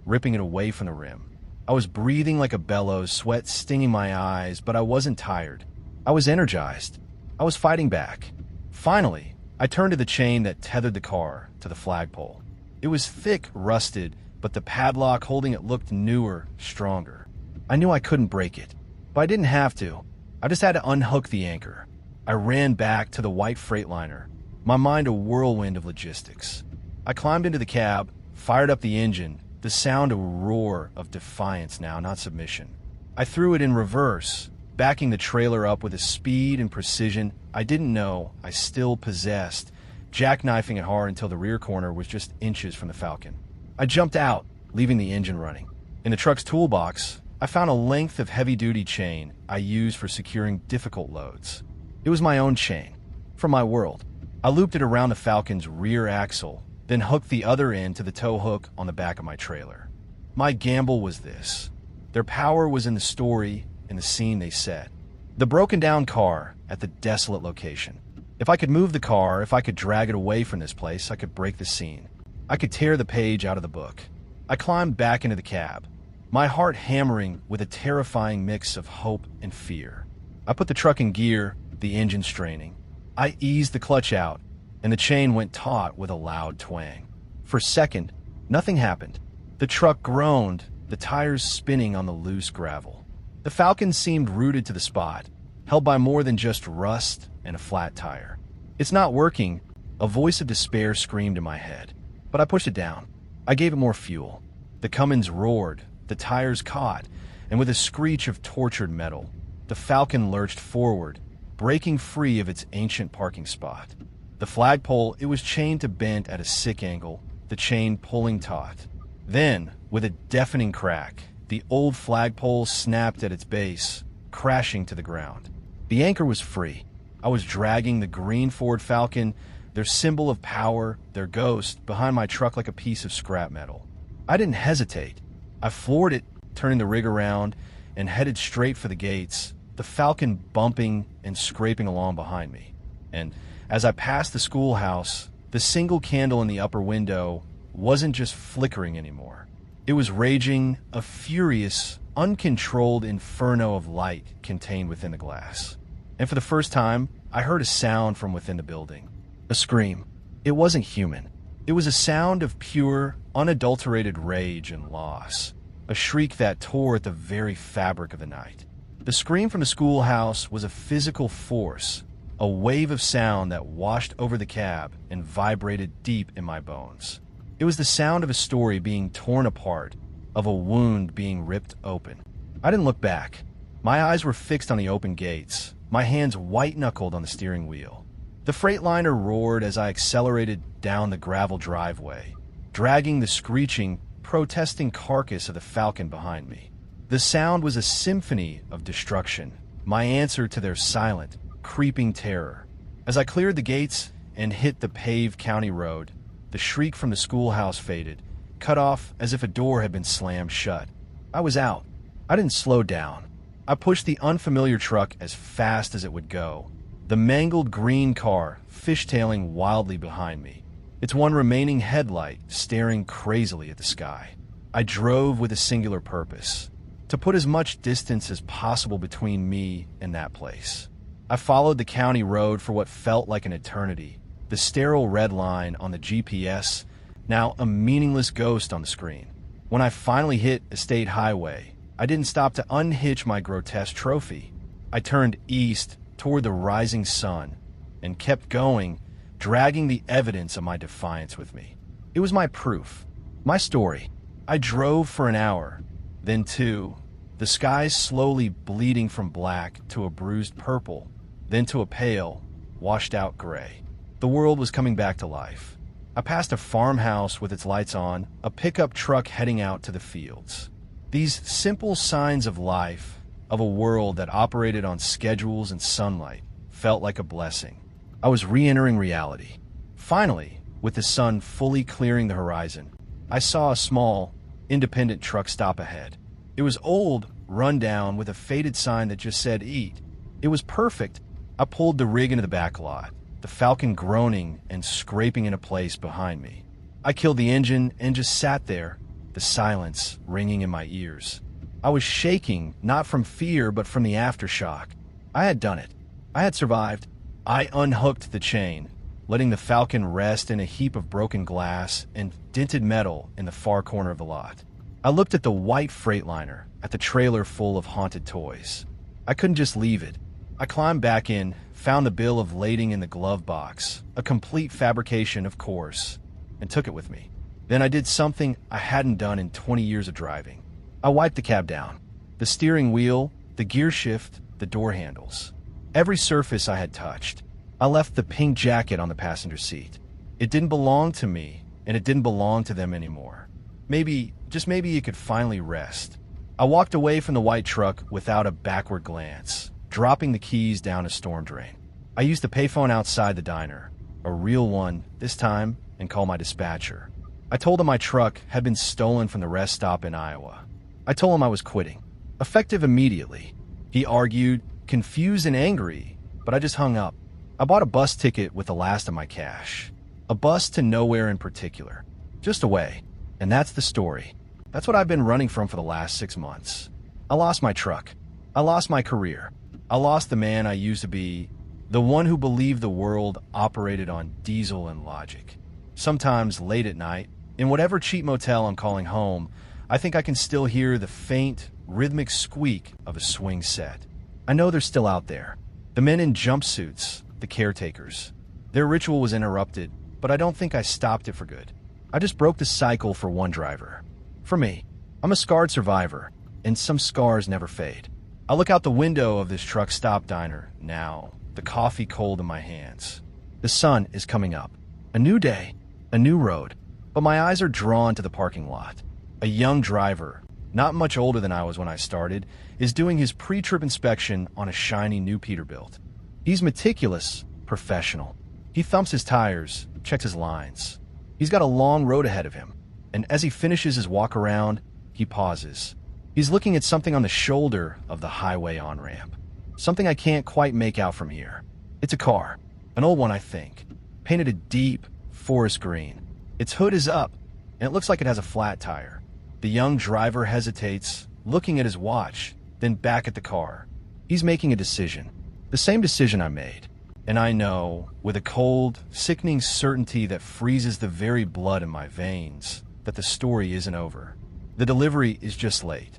ripping it away from the rim. I was breathing like a bellows, sweat stinging my eyes, but I wasn't tired. I was energized. I was fighting back. Finally, I turned to the chain that tethered the car to the flagpole. It was thick, rusted, but the padlock holding it looked newer, stronger. I knew I couldn't break it, but I didn't have to. I just had to unhook the anchor. I ran back to the white Freightliner, my mind a whirlwind of logistics. I climbed into the cab, fired up the engine, the sound a roar of defiance now, not submission. I threw it in reverse, backing the trailer up with a speed and precision I didn't know I still possessed, jackknifing it hard until the rear corner was just inches from the Falcon. I jumped out, leaving the engine running. In the truck's toolbox, I found a length of heavy-duty chain I used for securing difficult loads. It was my own chain, from my world. I looped it around the Falcon's rear axle, then hooked the other end to the tow hook on the back of my trailer. My gamble was this. Their power was in the story and the scene they set. The broken-down car at the desolate location. If I could move the car, if I could drag it away from this place, I could break the scene. I could tear the page out of the book. I climbed back into the cab, my heart hammering with a terrifying mix of hope and fear. I put the truck in gear, the engine straining. I eased the clutch out, and the chain went taut with a loud twang. For a second, nothing happened. The truck groaned, the tires spinning on the loose gravel. The Falcon seemed rooted to the spot, held by more than just rust and a flat tire. "It's not working," a voice of despair screamed in my head. But I pushed it down. I gave it more fuel. The Cummins roared, the tires caught, and with a screech of tortured metal, the Falcon lurched forward, breaking free of its ancient parking spot. The flagpole, it was chained to bent at a sick angle, the chain pulling taut. Then, with a deafening crack, the old flagpole snapped at its base, crashing to the ground. The anchor was free. I was dragging the green Ford Falcon, their symbol of power, their ghost, behind my truck like a piece of scrap metal. I didn't hesitate. I floored it, turning the rig around, and headed straight for the gates, the Falcon bumping and scraping along behind me. And as I passed the schoolhouse, the single candle in the upper window wasn't just flickering anymore. It was raging, a furious, uncontrolled inferno of light contained within the glass. And for the first time, I heard a sound from within the building. A scream. It wasn't human. It was a sound of pure, unadulterated rage and loss. A shriek that tore at the very fabric of the night. The scream from the schoolhouse was a physical force, a wave of sound that washed over the cab and vibrated deep in my bones. It was the sound of a story being torn apart, of a wound being ripped open. I didn't look back. My eyes were fixed on the open gates, my hands white-knuckled on the steering wheel. The Freightliner roared as I accelerated down the gravel driveway, dragging the screeching, protesting carcass of the Falcon behind me. The sound was a symphony of destruction, my answer to their silent, creeping terror. As I cleared the gates and hit the paved county road, the shriek from the schoolhouse faded, cut off as if a door had been slammed shut. I was out. I didn't slow down. I pushed the unfamiliar truck as fast as it would go, the mangled green car fishtailing wildly behind me, its one remaining headlight staring crazily at the sky. I drove with a singular purpose: to put as much distance as possible between me and that place. I followed the county road for what felt like an eternity, the sterile red line on the GPS, now a meaningless ghost on the screen. When I finally hit a state highway, I didn't stop to unhitch my grotesque trophy. I turned east toward the rising sun and kept going, dragging the evidence of my defiance with me. It was my proof, my story. I drove for an hour, then two, the skies slowly bleeding from black to a bruised purple, then to a pale, washed-out gray. The world was coming back to life. I passed a farmhouse with its lights on, a pickup truck heading out to the fields. These simple signs of life, of a world that operated on schedules and sunlight, felt like a blessing. I was re-entering reality. Finally, with the sun fully clearing the horizon, I saw a small, independent truck stop ahead. It was old, run down, with a faded sign that just said "Eat." It was perfect. I pulled the rig into the back lot, the Falcon groaning and scraping into place behind me. I killed the engine and just sat there, the silence ringing in my ears. I was shaking, not from fear, but from the aftershock. I had done it. I had survived. I unhooked the chain, letting the Falcon rest in a heap of broken glass and dented metal in the far corner of the lot. I looked at the white Freightliner, at the trailer full of haunted toys. I couldn't just leave it. I climbed back in, found the bill of lading in the glove box, a complete fabrication, of course, and took it with me. Then I did something I hadn't done in 20 years of driving. I wiped the cab down. The steering wheel, the gear shift, the door handles. Every surface I had touched. I left the pink jacket on the passenger seat. It didn't belong to me, and it didn't belong to them anymore. Maybe, just maybe it could finally rest. I walked away from the white truck without a backward glance, dropping the keys down a storm drain. I used the payphone outside the diner, a real one this time, and called my dispatcher. I told him my truck had been stolen from the rest stop in Iowa. I told him I was quitting, effective immediately. He argued, confused and angry, but I just hung up. I bought a bus ticket with the last of my cash. A bus to nowhere in particular, just away. And that's the story. That's what I've been running from for the last 6 months. I lost my truck. I lost my career. I lost the man I used to be, the one who believed the world operated on diesel and logic. Sometimes late at night, in whatever cheap motel I'm calling home, I think I can still hear the faint, rhythmic squeak of a swing set. I know they're still out there. The men in jumpsuits, the caretakers. Their ritual was interrupted, but I don't think I stopped it for good. I just broke the cycle for one driver. For me, I'm a scarred survivor, and some scars never fade. I look out the window of this truck stop diner now, the coffee cold in my hands. The sun is coming up. A new day, a new road, but my eyes are drawn to the parking lot. A young driver, not much older than I was when I started, is doing his pre-trip inspection on a shiny new Peterbilt. He's meticulous, professional. He thumps his tires, checks his lines. He's got a long road ahead of him, and as he finishes his walk around, he pauses. He's looking at something on the shoulder of the highway on-ramp. Something I can't quite make out from here. It's a car. An old one, I think. Painted a deep forest green. Its hood is up, and it looks like it has a flat tire. The young driver hesitates, looking at his watch, then back at the car. He's making a decision. The same decision I made. And I know, with a cold, sickening certainty that freezes the very blood in my veins, that the story isn't over. The delivery is just late.